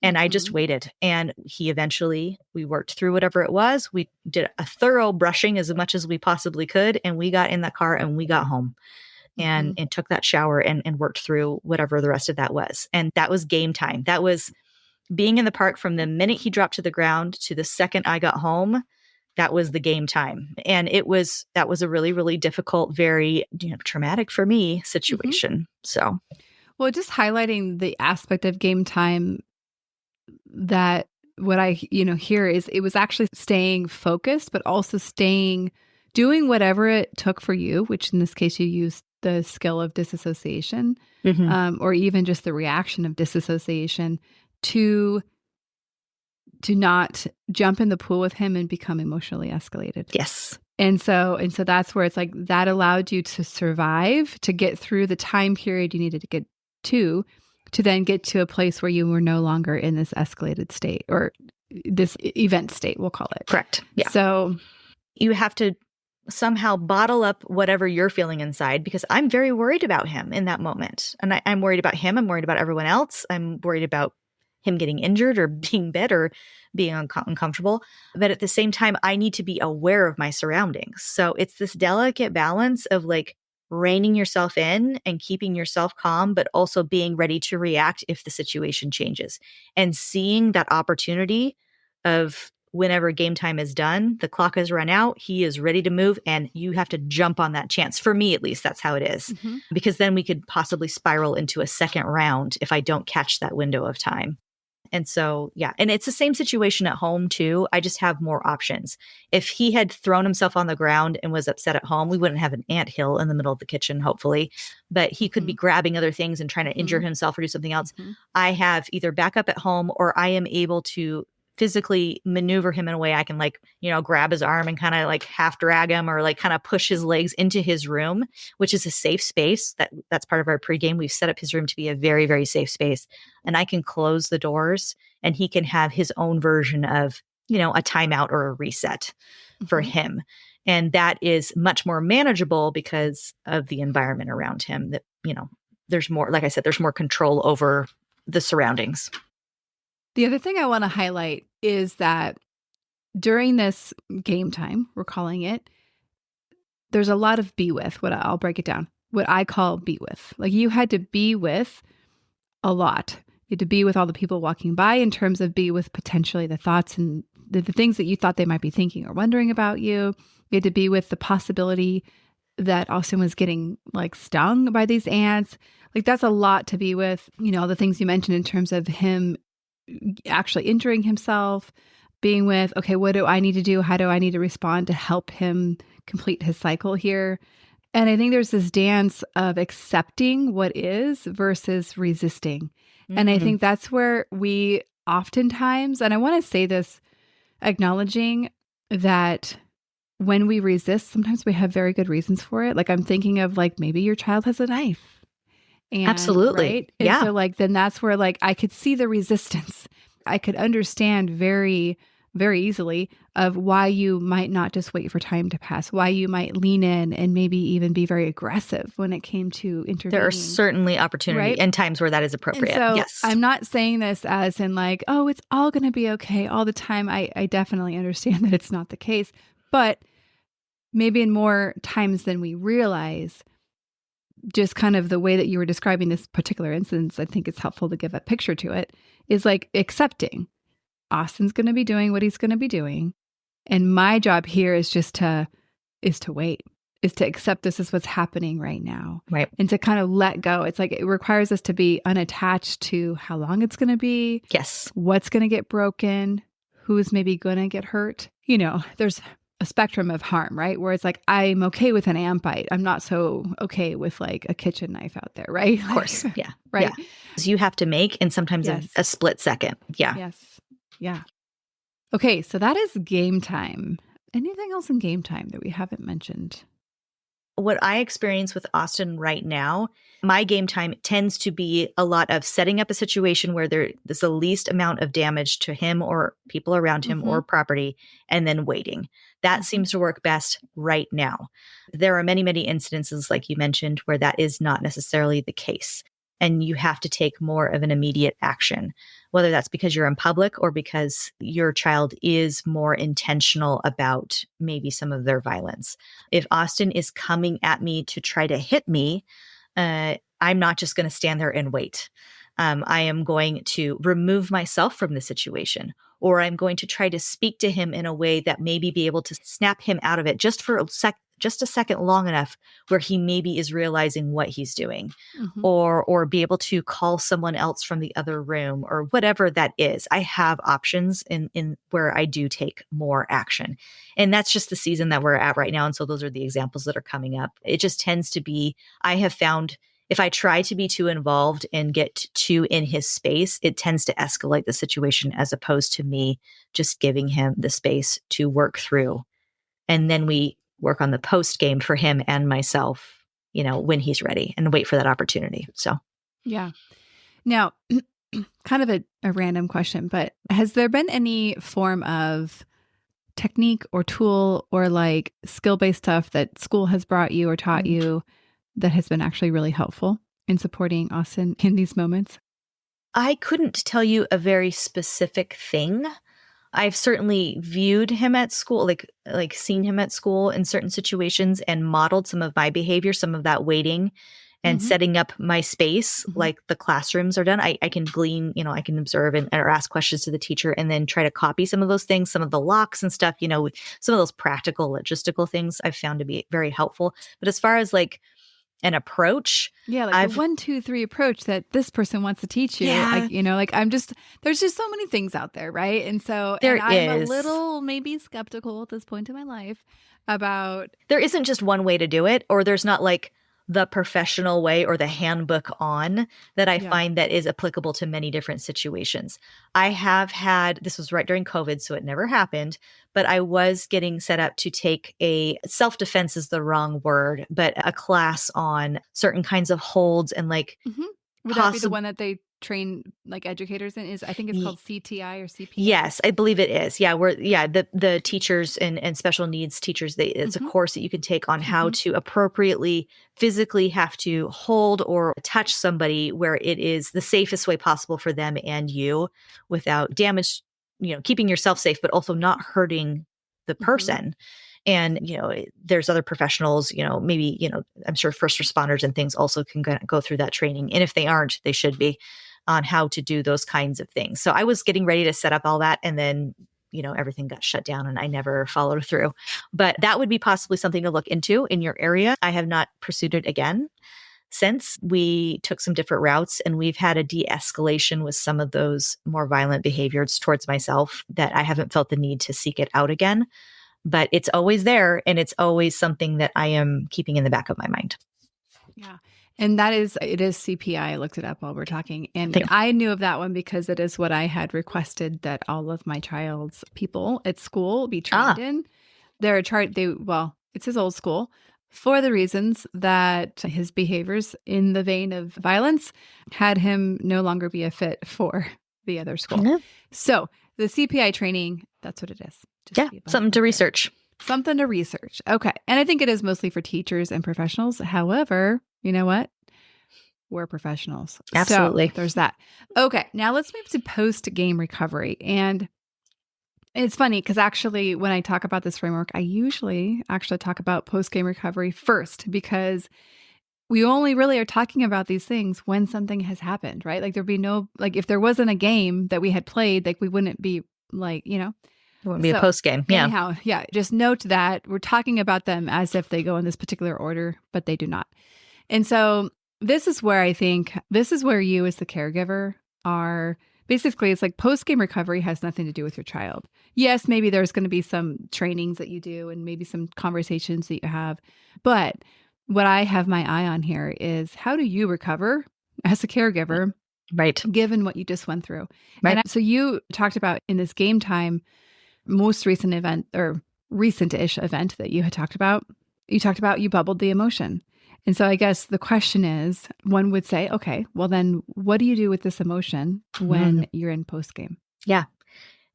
And I just waited. And we worked through whatever it was. We did a thorough brushing as much as we possibly could. And we got in that car and we got home. And took that shower and worked through whatever the rest of that was. And that was game time. That was being in the park from the minute he dropped to the ground to the second I got home. That was the game time. And that was a really, really difficult, very traumatic for me situation. So, well, just highlighting the aspect of game time that what I, hear is it was actually staying focused, but also doing whatever it took for you, which in this case you used the skill of disassociation, or even just the reaction of disassociation to not jump in the pool with him and become emotionally escalated. Yes. And so that's where it's like that allowed you to survive, to get through the time period you needed to get to then get to a place where you were no longer in this escalated state or this event state, we'll call it. Correct. Yeah. So you have to somehow bottle up whatever you're feeling inside, because I'm very worried about him in that moment. And I'm worried about him. I'm worried about everyone else. I'm worried about him getting injured or being bit or being uncomfortable. But at the same time, I need to be aware of my surroundings. So it's this delicate balance of like reining yourself in and keeping yourself calm, but also being ready to react if the situation changes and seeing that opportunity of whenever game time is done, the clock has run out, he is ready to move, and you have to jump on that chance. For me, at least, that's how it is. Because then we could possibly spiral into a second round if I don't catch that window of time. And so, yeah. And it's the same situation at home too. I just have more options. If he had thrown himself on the ground and was upset at home, we wouldn't have an anthill in the middle of the kitchen, hopefully. But he could be grabbing other things and trying to injure himself or do something else. I have either backup at home, or I am able to physically maneuver him in a way I can grab his arm and kind of like half drag him or like kind of push his legs into his room, which is a safe space. That's part of our pregame. We've set up his room to be a very, very safe space, and I can close the doors and he can have his own version of, a timeout or a reset for him. And that is much more manageable because of the environment around him that, there's more, like I said, there's more control over the surroundings. The other thing I want to highlight is that during this game time, we're calling it, there's a lot of be with. I'll break it down. What I call be with. Like you had to be with a lot You had to be with all the people walking by in terms of be with potentially the thoughts and the things that you thought they might be thinking or wondering about you. You had to be with the possibility that Austin was getting like stung by these ants. Like that's a lot to be with, the things you mentioned in terms of him actually injuring himself, being with, okay, what do I need to do? How do I need to respond to help him complete his cycle here? And I think there's this dance of accepting what is versus resisting. And I think that's where we oftentimes, and I want to say this, acknowledging that when we resist, sometimes we have very good reasons for it. Like I'm thinking of like maybe your child has a knife. And, Absolutely. Right? Yeah. And so like then that's where like I could see the resistance. I could understand very, very easily of why you might not just wait for time to pass, why you might lean in and maybe even be very aggressive when it came to intervening. There are certainly opportunity and times where that is appropriate. And so yes. I'm not saying this as in like, oh, it's all going to be okay all the time. I definitely understand that it's not the case, but maybe in more times than we realize, just kind of the way that you were describing this particular instance, I think it's helpful to give a picture to it, is like accepting Austin's going to be doing what he's going to be doing. And my job here is just to wait, is to accept this is what's happening right now. Right. And to kind of let go. It's like, it requires us to be unattached to how long it's going to be. Yes. What's going to get broken, who's maybe going to get hurt. There's a spectrum of harm, right? Where it's like, I'm okay with an ant bite. I'm not so okay with like a kitchen knife out there, right? Of course. Yeah. Right. Yeah. So you have to make, and sometimes Yes. a split second. Yeah. Yes. Yeah. Okay. So that is game time. Anything else in game time that we haven't mentioned? What I experience with Austin right now, my game time tends to be a lot of setting up a situation where there's the least amount of damage to him or people around him or property, and then waiting. That seems to work best right now. There are many, many incidences, like you mentioned, where that is not necessarily the case. And you have to take more of an immediate action, whether that's because you're in public or because your child is more intentional about maybe some of their violence. If Austin is coming at me to try to hit me, I'm not just going to stand there and wait. I am going to remove myself from the situation, or I'm going to try to speak to him in a way that maybe be able to snap him out of it just for just a second long enough where he maybe is realizing what he's doing, or be able to call someone else from the other room or whatever that is. I have options in where I do take more action. And that's just the season that we're at right now. And so those are the examples that are coming up. It just tends to be, I have found if I try to be too involved and get too in his space, it tends to escalate the situation as opposed to me just giving him the space to work through. And then we work on the post game for him and myself, when he's ready, and wait for that opportunity. So, yeah. Now, kind of a random question, but has there been any form of technique or tool or like skill-based stuff that school has brought you or taught you that has been actually really helpful in supporting Austin in these moments? I couldn't tell you a very specific thing. I've certainly viewed him at school, like seen him at school in certain situations and modeled some of my behavior, some of that waiting and setting up my space like the classrooms are done. I can glean, I can observe or ask questions to the teacher and then try to copy some of those things, some of the locks and stuff, some of those practical logistical things I've found to be very helpful. But as far as like an approach. Yeah, like the 1, 2, 3 approach that this person wants to teach you. Yeah. Like, there's just so many things out there, right? And so I'm a little maybe skeptical at this point in my life about. There isn't just one way to do it, or there's not like the professional way or the handbook on that I find that is applicable to many different situations. I have had, this was right during COVID, so it never happened, but I was getting set up to take self-defense is the wrong word, but a class on certain kinds of holds and like. Would that be the one that they train like educators in? I think it's called CTI or CPI. Yes, I believe it is. Yeah, the teachers and special needs teachers, it's a course that you can take on how to appropriately physically have to hold or touch somebody where it is the safest way possible for them and you without damage, keeping yourself safe, but also not hurting the person. And, there's other professionals, maybe, I'm sure first responders and things also can go through that training. And if they aren't, they should be. on how to do those kinds of things. So I was getting ready to set up all that, and then everything got shut down and I never followed through. But that would be possibly something to look into in your area. I have not pursued it again since. We took some different routes, and we've had a de-escalation with some of those more violent behaviors towards myself that I haven't felt the need to seek it out again. But it's always there, and it's always something that I am keeping in the back of my mind. Yeah. And it is CPI. I looked it up while we're talking. And I knew of that one because it is what I had requested that all of my child's people at school be trained in. It's his old school for the reasons that his behaviors in the vein of violence had him no longer be a fit for the other school. Mm-hmm. So the CPI training, that's what it is. Something to research. Something to research. Okay. And I think it is mostly for teachers and professionals. However, you know what? We're professionals. Absolutely. So there's that. Okay. Now let's move to post-game recovery. And it's funny because actually when I talk about this framework, I usually actually talk about post-game recovery first, because we only really are talking about these things when something has happened, right? Like there'd be if there wasn't a game that we had played, like we wouldn't be it wouldn't be a post game. Yeah. Anyhow, just note that we're talking about them as if they go in this particular order, but they do not. And so this is where you as the caregiver are basically, it's like post-game recovery has nothing to do with your child. Yes, maybe there's going to be some trainings that you do and maybe some conversations that you have. But what I have my eye on here is, how do you recover as a caregiver? Right. Given what you just went through. Right. And so you talked about in this game time, most recent event or recent-ish event that you had talked about, you bubbled the emotion. And so I guess the question is, one would say, okay, well then what do you do with this emotion when you're in post-game? Yeah.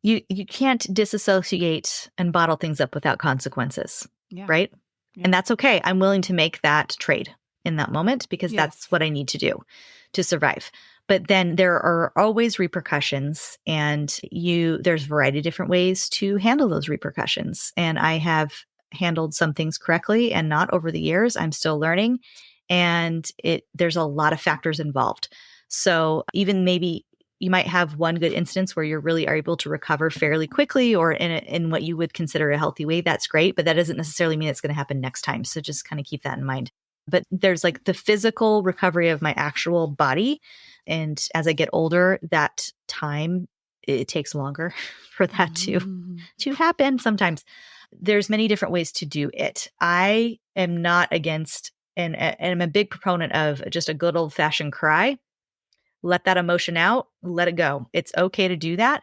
You can't disassociate and bottle things up without consequences, right? Yeah. And that's okay. I'm willing to make that trade in that moment because that's what I need to do to survive. But then there are always repercussions, and there's a variety of different ways to handle those repercussions. And I have handled some things correctly and not over the years. I'm still learning, and there's a lot of factors involved. So even maybe you might have one good instance where you really are able to recover fairly quickly or in what you would consider a healthy way. That's great, but that doesn't necessarily mean it's going to happen next time. So just kind of keep that in mind. But there's like the physical recovery of my actual body. And as I get older, that time, it takes longer for that to happen. Sometimes there's many different ways to do it. I am not against, and I'm a big proponent of just a good old fashioned cry. Let that emotion out, let it go. It's okay to do that.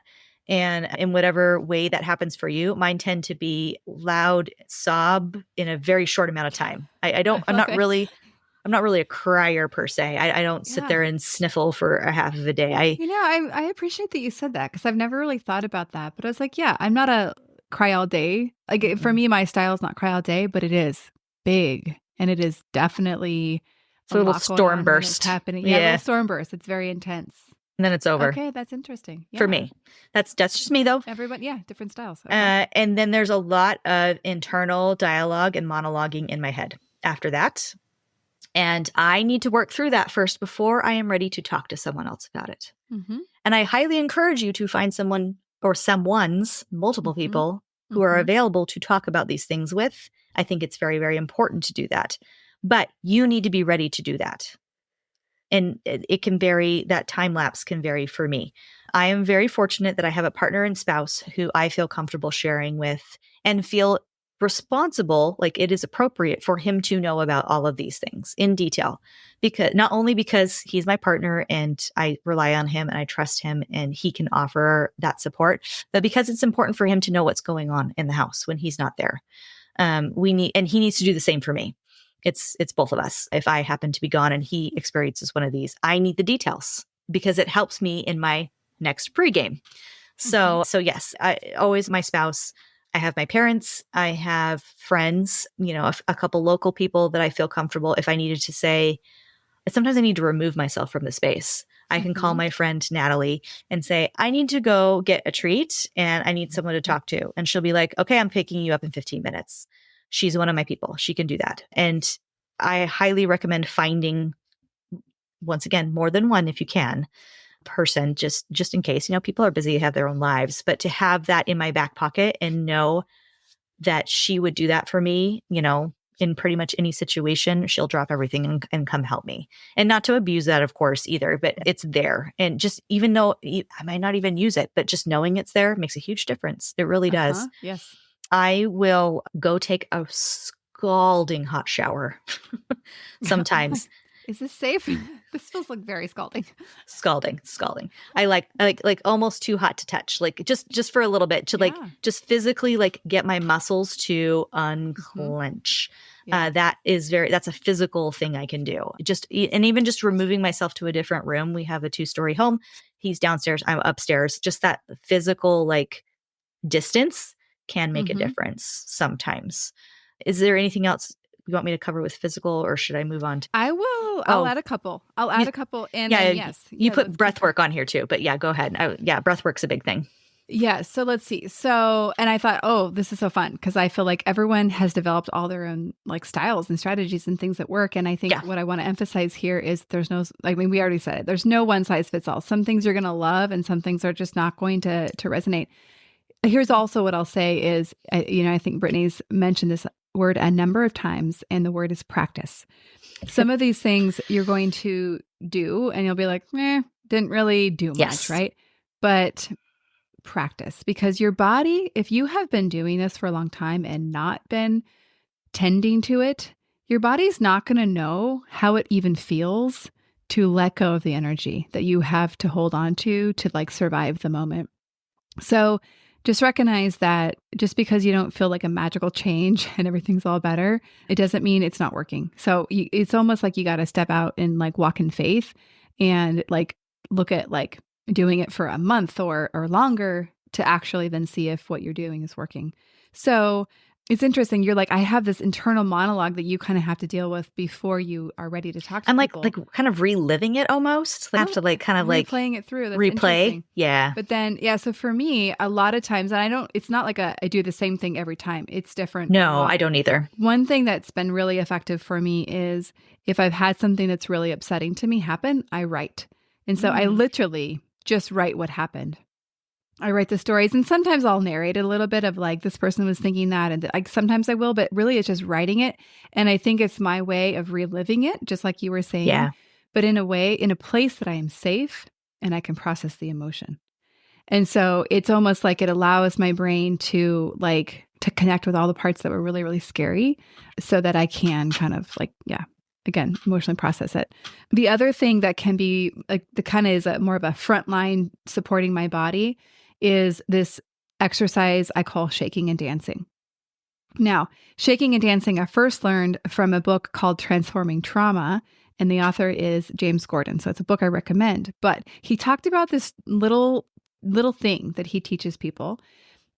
And in whatever way that happens for you, mine tend to be loud sob in a very short amount of time. I'm not really a crier per se. I don't sit there and sniffle for a half of a day. I appreciate that you said that, because I've never really thought about that. But I was like, I'm not a cry all day. Like for me, my style is not cry all day, but it is big, and it is definitely a little storm burst happening. Yeah, a little storm burst. It's very intense. And then it's over. Okay, that's interesting. For me. That's just me though. Everyone, different styles. Okay. And then there's a lot of internal dialogue and monologuing in my head after that. And I need to work through that first before I am ready to talk to someone else about it. Mm-hmm. And I highly encourage you to find someone or multiple people who are available to talk about these things with. I think it's very, very important to do that. But you need to be ready to do that. And it can vary, that time lapse can vary for me. I am very fortunate that I have a partner and spouse who I feel comfortable sharing with and feel responsible, like it is appropriate for him to know about all of these things in detail. Because not only because he's my partner and I rely on him and I trust him and he can offer that support, but because it's important for him to know what's going on in the house when he's not there. And he needs to do the same for me. It's both of us. If I happen to be gone and he experiences one of these, I need the details because it helps me in my next pregame. So yes, always my spouse. I have my parents. I have friends, a couple local people that I feel comfortable. If I needed to say, sometimes I need to remove myself from the space. I can call my friend Natalie and say, I need to go get a treat and I need someone to talk to. And she'll be like, okay, I'm picking you up in 15 minutes. She's one of my people. She can do that. And I highly recommend finding, once again, more than one if you can, person, just in case, people are busy, have their own lives, but to have that in my back pocket and know that she would do that for me, in pretty much any situation, she'll drop everything and come help me. And not to abuse that, of course, either, but it's there. And just even though I might not even use it, but just knowing it's there makes a huge difference. It really does. Yes. I will go take a scalding hot shower sometimes. Is this safe? This feels like very scalding. Scalding. I like almost too hot to touch. Like just for a little bit to just physically get my muscles to unclench. That's a physical thing I can do. And even just removing myself to a different room. We have a 2-story home. He's downstairs. I'm upstairs. Just that physical distance can make a difference sometimes. Is there anything else you want me to cover with physical, or should I move on to? I will. I'll add a couple. And then, yes. You put breath work on here too, but go ahead. Breath work's a big thing. Yeah. So let's see. And I thought, this is so fun because I feel like everyone has developed all their own styles and strategies and things that work. And I think what I want to emphasize here is there's no, we already said it. There's no one size fits all. Some things you're going to love and some things are just not going to resonate. Here's also what I'll say is, I think Brittney's mentioned this word a number of times, and the word is practice. Some of these things you're going to do and you'll be like, didn't really do much, right? But practice, because your body, if you have been doing this for a long time and not been tending to it, your body's not going to know how it even feels to let go of the energy that you have to hold on to survive the moment. So just recognize that just because you don't feel like a magical change and everything's all better, it doesn't mean it's not working. So it's almost like you got to step out and walk in faith and look at doing it for a month or longer to actually then see if what you're doing is working. So it's interesting. You're I have this internal monologue that you kind of have to deal with before you are ready to talk to people. I'm kind of reliving it almost. I have to replaying it through. That's replay. Yeah. But then, so for me, a lot of times, and it's not I do the same thing every time. It's different. No, I don't either. One thing that's been really effective for me is if I've had something that's really upsetting to me happen, I write. And so I literally just write what happened. I write the stories, and sometimes I'll narrate a little bit of this person was thinking that, and sometimes I will, but really it's just writing it. And I think it's my way of reliving it, just like you were saying. Yeah. But in a place that I am safe and I can process the emotion. And so it's almost like it allows my brain to connect with all the parts that were really, really scary so that I can kind of again, emotionally process it. The other thing that can be the kind of is more of a front line supporting my body is this exercise I call shaking and dancing. Now, shaking and dancing I first learned from a book called Transforming Trauma, and the author is James Gordon. So it's a book I recommend. But he talked about this little thing that he teaches people.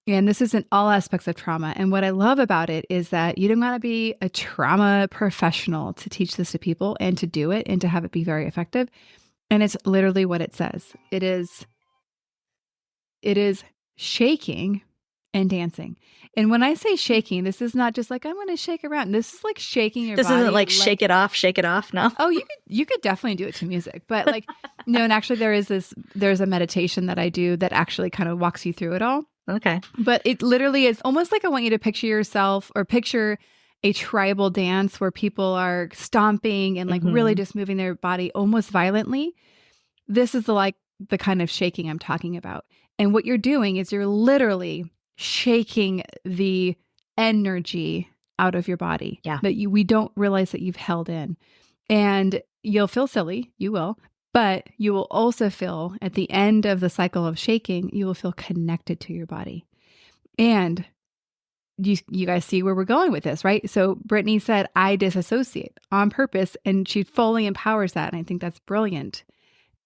And this is in all aspects of trauma. And what I love about it is that you don't got to be a trauma professional to teach this to people and to do it and to have it be very effective. And it's literally what it says. It is shaking and dancing. And when I say shaking, this is not just I'm going to shake around. This is shaking your body. This isn't shake it off. No. Oh, you could definitely do it to music, but no. And actually there's a meditation that I do that actually kind of walks you through it all. Okay. But it literally is almost I want you to picture yourself or picture a tribal dance where people are stomping and really just moving their body almost violently. This is the kind of shaking I'm talking about. And what you're doing is you're literally shaking the energy out of your body that we don't realize that you've held in. And you'll feel silly, you will, but you will also feel at the end of the cycle of shaking, you will feel connected to your body. And you guys see where we're going with this, right? So Brittney said, I disassociate on purpose, and she fully empowers that. And I think that's brilliant.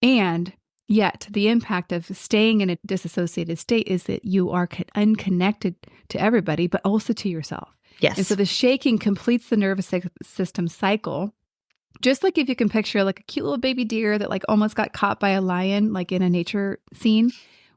And yet the impact of staying in a disassociated state is that you are unconnected to everybody, but also to yourself. Yes. And so the shaking completes the nervous system cycle. Just if you can picture a cute little baby deer that almost got caught by a lion, in a nature scene.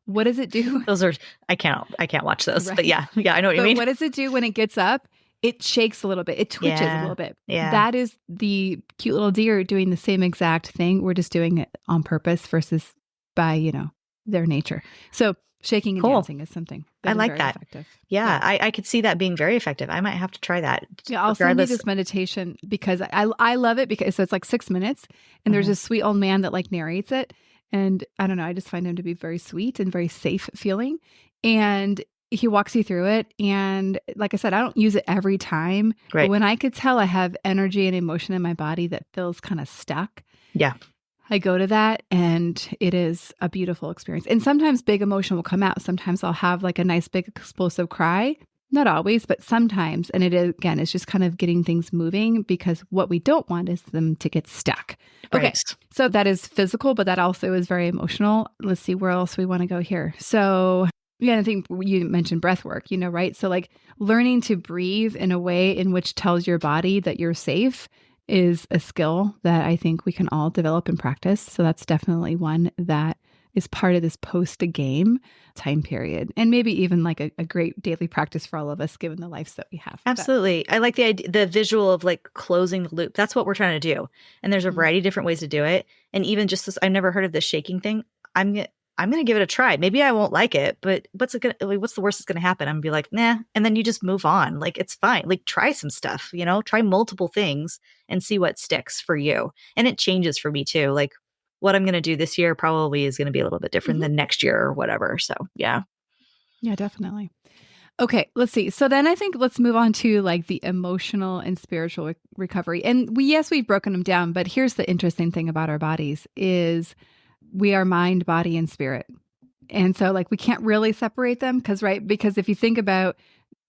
What does it do? Those are, I can't watch those, right. But yeah, I know what you mean. What does it do when it gets up? It shakes a little bit. It twitches a little bit. Yeah. That is the cute little deer doing the same exact thing. We're just doing it on purpose versus by, their nature. So shaking and Cool. dancing is something that I is like very that. effective. Yeah, I could see that being very effective. I might have to try that. Yeah, I'll send you this meditation because I love it because so it's like 6 minutes and there's this sweet old man that like narrates it. And I don't know, I just find him to be very sweet and very safe feeling. And he walks you through it. And like I said, I don't use it every time. Right. But when I could tell I have energy and emotion in my body that feels kind of stuck. Yeah. I go to that and it is a beautiful experience. And sometimes big emotion will come out. Sometimes I'll have like a nice big explosive cry. Not always, but sometimes. And it is, again, it's just kind of getting things moving because what we don't want is them to get stuck. Right. Okay. So that is physical, but that also is very emotional. Let's see where else we want to go here. So yeah, I think you mentioned breath work, right? So like learning to breathe in a way in which tells your body that you're safe is a skill that I think we can all develop and practice. So that's definitely one that is part of this post-game time period. And maybe even like a great daily practice for all of us, given the lives that we have. Absolutely. I like the idea, the visual of like closing the loop. That's what we're trying to do. And there's a variety of different ways to do it. And even just this, I've never heard of this shaking thing. I'm going to give it a try. Maybe I won't like it, but what's the worst that's going to happen? I'm going to be like, nah. And then you just move on. Like, it's fine. Like, try some stuff, try multiple things and see what sticks for you. And it changes for me too. Like, what I'm going to do this year probably is going to be a little bit different than next year or whatever. So, yeah. Yeah, definitely. Okay, let's see. So then I think let's move on to like the emotional and spiritual recovery. And we've broken them down, but here's the interesting thing about our bodies is we are mind, body, and spirit. And so like we can't really separate them because if you think about,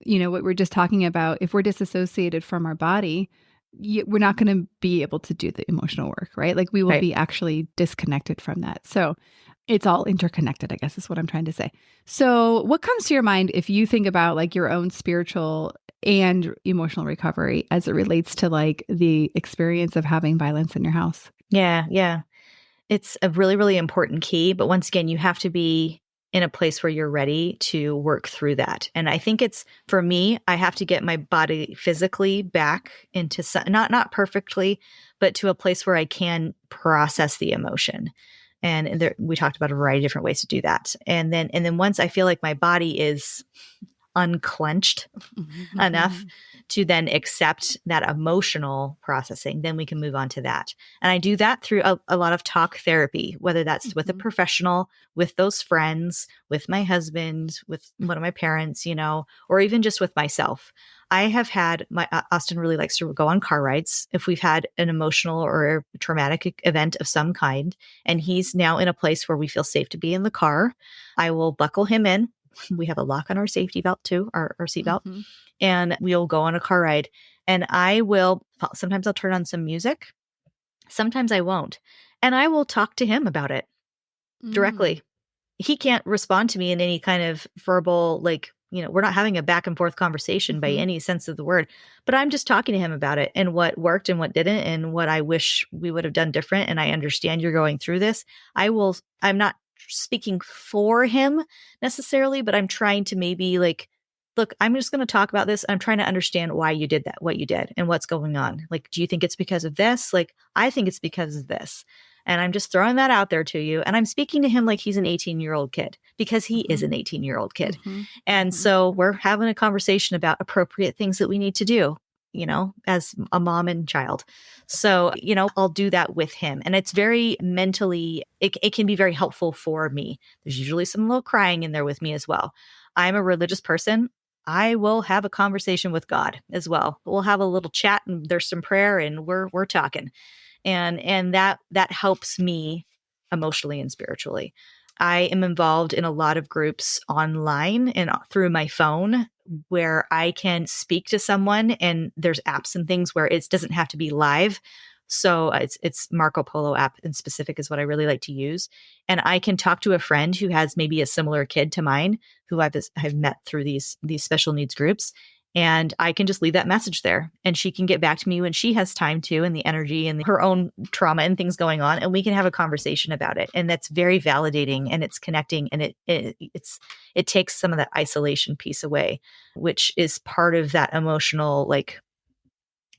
what we're just talking about, if we're disassociated from our body, we're not going to be able to do the emotional work, right? Like we will be actually disconnected from that. So it's all interconnected, I guess is what I'm trying to say. So what comes to your mind if you think about like your own spiritual and emotional recovery as it relates to like the experience of having violence in your house? Yeah. Yeah. It's a really, really important key. But once again, you have to be in a place where you're ready to work through that. And I think it's, for me, I have to get my body physically back into not perfectly, but to a place where I can process the emotion. And we talked about a variety of different ways to do that. And then once I feel like my body is unclenched enough to then accept that emotional processing, then we can move on to that. And I do that through a lot of talk therapy, whether that's with a professional, with those friends, with my husband, with one of my parents, or even just with myself. I have had Austin really likes to go on car rides if we've had an emotional or traumatic event of some kind. And he's now in a place where we feel safe to be in the car. I will buckle him in. We have a lock on our safety belt too, our seat belt, and we'll go on a car ride. And sometimes I'll turn on some music. Sometimes I won't. And I will talk to him about it directly. He can't respond to me in any kind of verbal, we're not having a back and forth conversation by any sense of the word, but I'm just talking to him about it and what worked and what didn't and what I wish we would have done different. And I understand you're going through this. I'm not speaking for him necessarily, but I'm trying to maybe look, I'm just going to talk about this. I'm trying to understand why you did that, what you did and what's going on. Like, do you think it's because of this? Like, I think it's because of this. And I'm just throwing that out there to you. And I'm speaking to him like he's an 18-year-old kid because he is an 18-year-old kid. And so we're having a conversation about appropriate things that we need to do, as a mom and child. So, I'll do that with him. And it's very mentally, it can be very helpful for me. There's usually some little crying in there with me as well. I'm a religious person. I will have a conversation with God as well. We'll have a little chat and there's some prayer and we're talking. And that helps me emotionally and spiritually. I am involved in a lot of groups online and through my phone where I can speak to someone, and there's apps and things where it doesn't have to be live. So it's Marco Polo app in specific is what I really like to use. And I can talk to a friend who has maybe a similar kid to mine who I've met through these special needs groups. And I can just leave that message there and she can get back to me when she has time to, and the energy and her own trauma and things going on. And we can have a conversation about it. And that's very validating and it's connecting, and it takes some of that isolation piece away, which is part of that emotional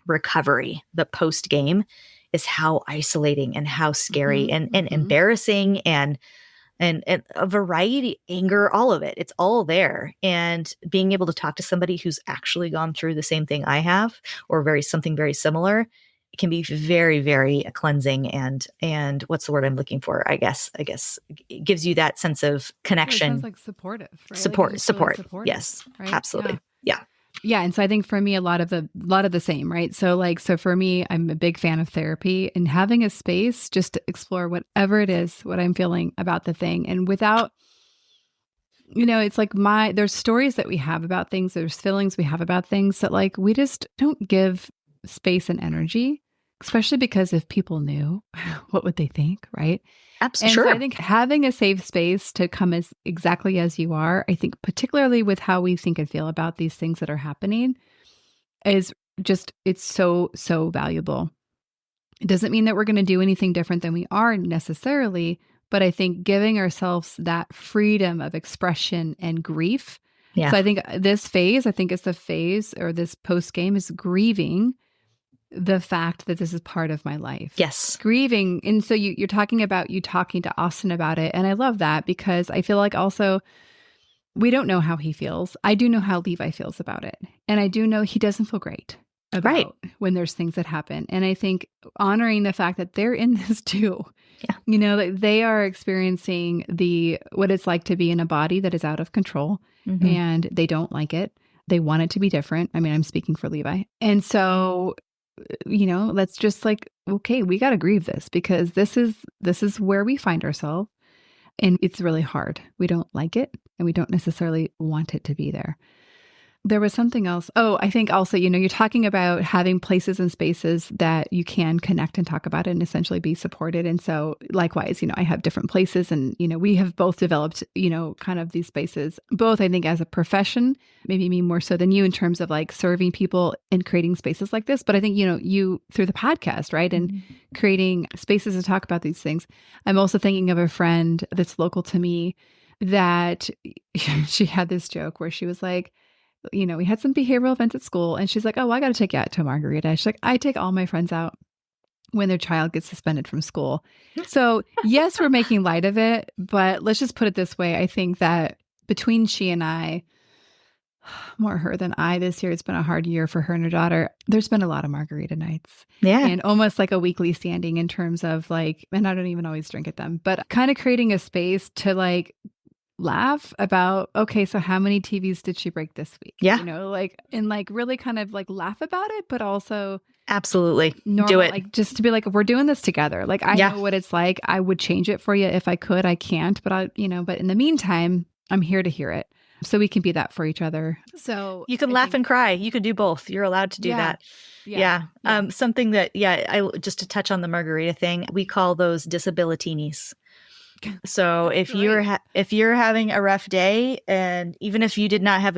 recovery. The post game is how isolating and how scary and embarrassing and and a variety, anger, all of it. It's all there. And being able to talk to somebody who's actually gone through the same thing I have, or something very similar, it can be very, very cleansing and what's the word I'm looking for? I guess it gives you that sense of connection. It sounds like supportive, right? Support. Really supportive, Yes, right? absolutely. Yeah. Yeah. And so I think for me, a lot of the same, right? So for me, I'm a big fan of therapy and having a space just to explore whatever it is, what I'm feeling about the thing. And without, it's like there's stories that we have about things, there's feelings we have about things that like, we just don't give space and energy, especially because if people knew, what would they think, right? Absolutely. And Sure. so I think having a safe space to come as exactly as you are, I think particularly with how we think and feel about these things that are happening is just, it's so, so valuable. It doesn't mean that we're going to do anything different than we are necessarily, but I think giving ourselves that freedom of expression and grief. Yeah. So I think this phase, is the phase, or this post game is grieving the fact that this is part of my life. Yes. Grieving. And so you're talking about you talking to Austin about it. And I love that because I feel like also we don't know how he feels. I do know how Levi feels about it. And I do know he doesn't feel great about when there's things that happen. And I think honoring the fact that they're in this too. Yeah. That they are experiencing what it's like to be in a body that is out of control, and they don't like it. They want it to be different. I mean, I'm speaking for Levi. And so let's just like, okay, we got to grieve this because this is where we find ourselves and it's really hard. We don't like it and we don't necessarily want it to be there. There was something else. Oh, I think also, you're talking about having places and spaces that you can connect and talk about it and essentially be supported. And so likewise, I have different places and, we have both developed, kind of these spaces, both I think as a profession, maybe me more so than you in terms of like serving people and creating spaces like this. But I think, you through the podcast, right? And creating spaces to talk about these things. I'm also thinking of a friend that's local to me that she had this joke where she was like, we had some behavioral events at school and she's like, oh, I got to take you out to a margarita. She's like, I take all my friends out when their child gets suspended from school. So yes, we're making light of it, but let's just put it this way. I think that between she and I, more her than I this year, it's been a hard year for her and her daughter. There's been a lot of margarita nights. Yeah. And almost like a weekly standing in terms of like, and I don't even always drink at them, but kind of creating a space to like laugh about, okay, so how many TVs did she break this week? Yeah. And really kind of like laugh about it, but also absolutely normal, do it. Like just to be like, we're doing this together. Like I know what it's like. I would change it for you if I could. I can't, but but in the meantime, I'm here to hear it. So we can be that for each other. So you can laugh and cry. You could do both. You're allowed to do that. Yeah. Something that, I just to touch on the margarita thing, we call those disabilitinis. So if you're having a rough day, and even if you did not have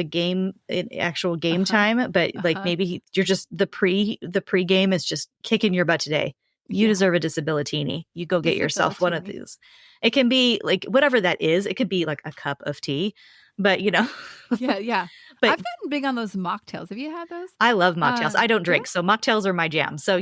actual game time, but like maybe you're just the pre-game is just kicking your butt today, you deserve a disabilitini. You go get yourself one of these. It can be like whatever that is. It could be like a cup of tea, but yeah. But I've gotten big on those mocktails. Have you had those? I love mocktails. I don't drink, so mocktails are my jam. So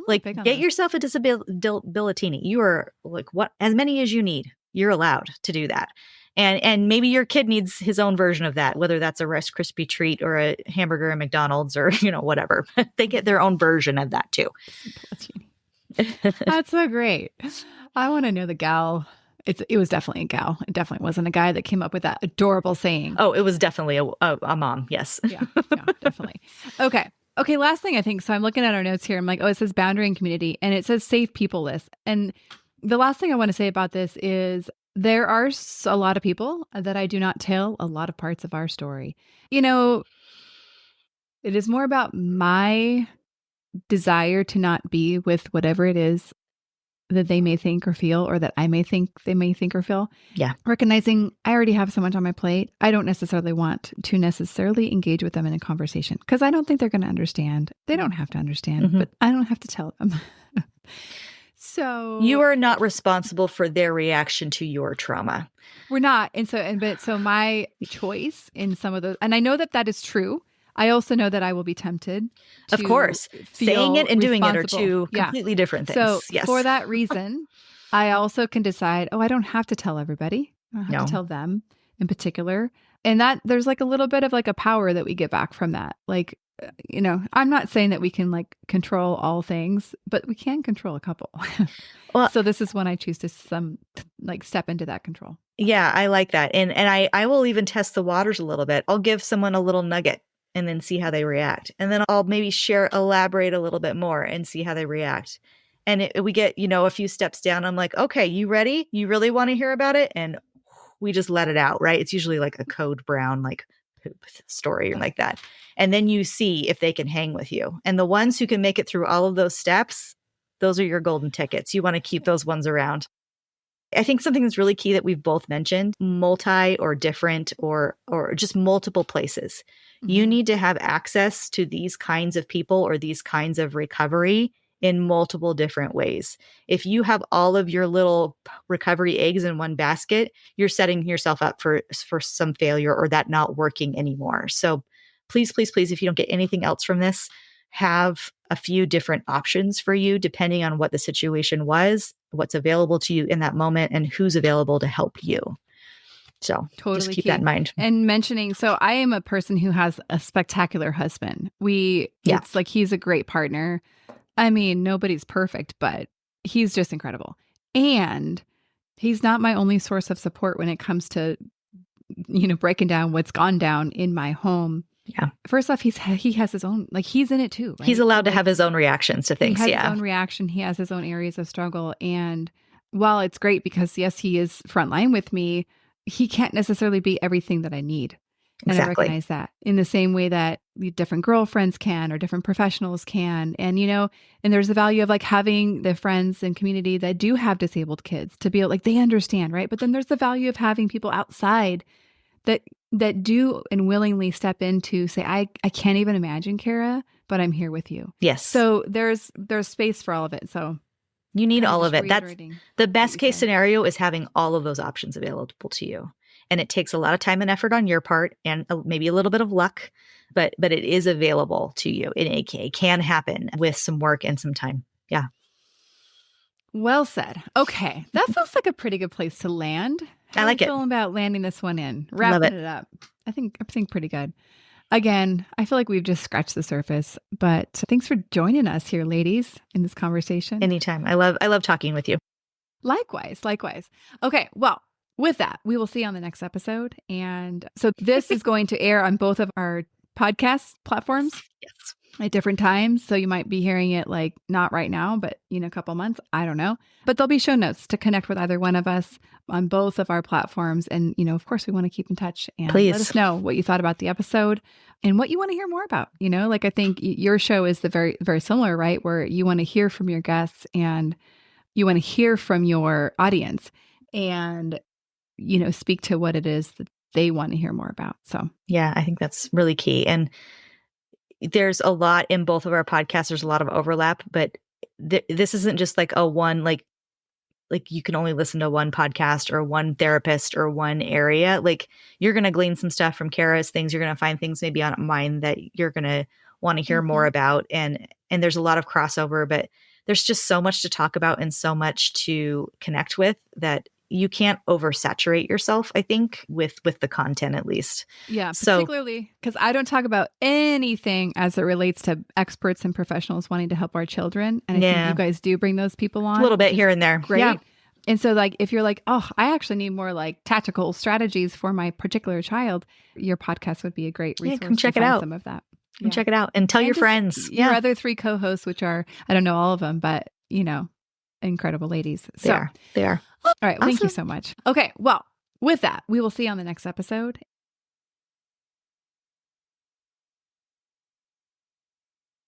like get yourself a disabilitini. You are like as many as you need. You're allowed to do that. And maybe your kid needs his own version of that, whether that's a Rice Krispie treat or a hamburger at McDonald's or whatever. They get their own version of that too. That's so great. I want to know the gal. It was definitely a gal. It definitely wasn't a guy that came up with that adorable saying. Oh, it was definitely a mom. Yes. Yeah, definitely. Okay. Last thing I think. So I'm looking at our notes here. I'm like, it says boundary and community and it says safe people list. And the last thing I want to say about this is there are a lot of people that I do not tell a lot of parts of our story. It is more about my desire to not be with whatever it is that they may think or feel, or that I may think they may think or feel. Yeah. Recognizing I already have so much on my plate. I don't necessarily want to necessarily engage with them in a conversation because I don't think they're going to understand. They don't have to understand, but I don't have to tell them. So you are not responsible for their reaction to your trauma. We're not. So my choice in some of those, and I know that is true. I also know that I will be tempted. Of course. Saying it and doing it are two completely different things. So for that reason, I also can decide, I don't have to tell everybody. I don't have to tell them in particular. And that there's like a little bit of like a power that we get back from that. Like, I'm not saying that we can like control all things, but we can control a couple. Well, so this is when I choose to step into that control. Yeah, I like that. And I will even test the waters a little bit. I'll give someone a little nugget and then see how they react. And then I'll maybe elaborate a little bit more and see how they react. And we get, a few steps down. I'm like, okay, you ready? You really want to hear about it? And we just let it out, right? It's usually like a code brown, like poop story or like that. And then you see if they can hang with you. And the ones who can make it through all of those steps, those are your golden tickets. You want to keep those ones around. I think something that's really key that we've both mentioned, multi or different or just multiple places. Mm-hmm. You need to have access to these kinds of people or these kinds of recovery in multiple different ways. If you have all of your little recovery eggs in one basket, you're setting yourself up for some failure or that not working anymore. So please, please, please, if you don't get anything else from this, have a few different options for you depending on what the situation was, what's available to you in that moment, and who's available to help you. So totally just keep that in mind. And mentioning, so I am a person who has a spectacular husband. It's like he's a great partner. I mean, nobody's perfect, but he's just incredible. And he's not my only source of support when it comes to, breaking down what's gone down in my home. Yeah. First off, he has his own, like he's in it too. Right? He's allowed to have his own reactions to things. He has his own reaction. He has his own areas of struggle. And while it's great because yes, he is frontline with me, he can't necessarily be everything that I need. And I recognize that in the same way that different girlfriends can or different professionals can. And, and there's the value of like having the friends and community that do have disabled kids to be like, they understand, right? But then there's the value of having people outside that do and willingly step in to say, I can't even imagine, Kara, but I'm here with you. Yes. So there's space for all of it. So you need all of it. That's the best case scenario is having all of those options available to you. And it takes a lot of time and effort on your part and maybe a little bit of luck, but it is available to you. It can happen with some work and some time. Yeah. Well said. Okay. That feels like a pretty good place to land. I like it. How are you feeling about landing this one in? Wrapping it up. I think pretty good. Again, I feel like we've just scratched the surface, but thanks for joining us here, ladies, in this conversation. Anytime. I love talking with you. Likewise. Okay. Well, with that, we will see you on the next episode. And so this is going to air on both of our podcast platforms. Yes. At different times. So you might be hearing it like not right now, but in a couple months. I don't know. But there'll be show notes to connect with either one of us on both of our platforms. And, of course, we want to keep in touch and Please let us know what you thought about the episode and what you want to hear more about. Like I think your show is the very, very similar, right? Where you want to hear from your guests and you want to hear from your audience and, speak to what it is that they want to hear more about. So, yeah, I think that's really key. And there's a lot in both of our podcasts. There's a lot of overlap, but this isn't just like a one, like you can only listen to one podcast or one therapist or one area. Like you're going to glean some stuff from Kara's things. You're going to find things maybe on mine that you're going to want to hear more about. And there's a lot of crossover, but there's just so much to talk about and so much to connect with that you can't oversaturate yourself, I think, with the content at least. Yeah, particularly because I don't talk about anything as it relates to experts and professionals wanting to help our children. And I think you guys do bring those people on. A little bit here and there. Great. Yeah. And so like, if you're like, I actually need more like tactical strategies for my particular child, your podcast would be a great resource. Come check it out. Some of that. Come check it out and tell your friends. Your other 3 co-hosts, which are, I don't know all of them, but incredible ladies. They are. All right. Awesome. Thank you so much. Okay. Well, with that, we will see you on the next episode.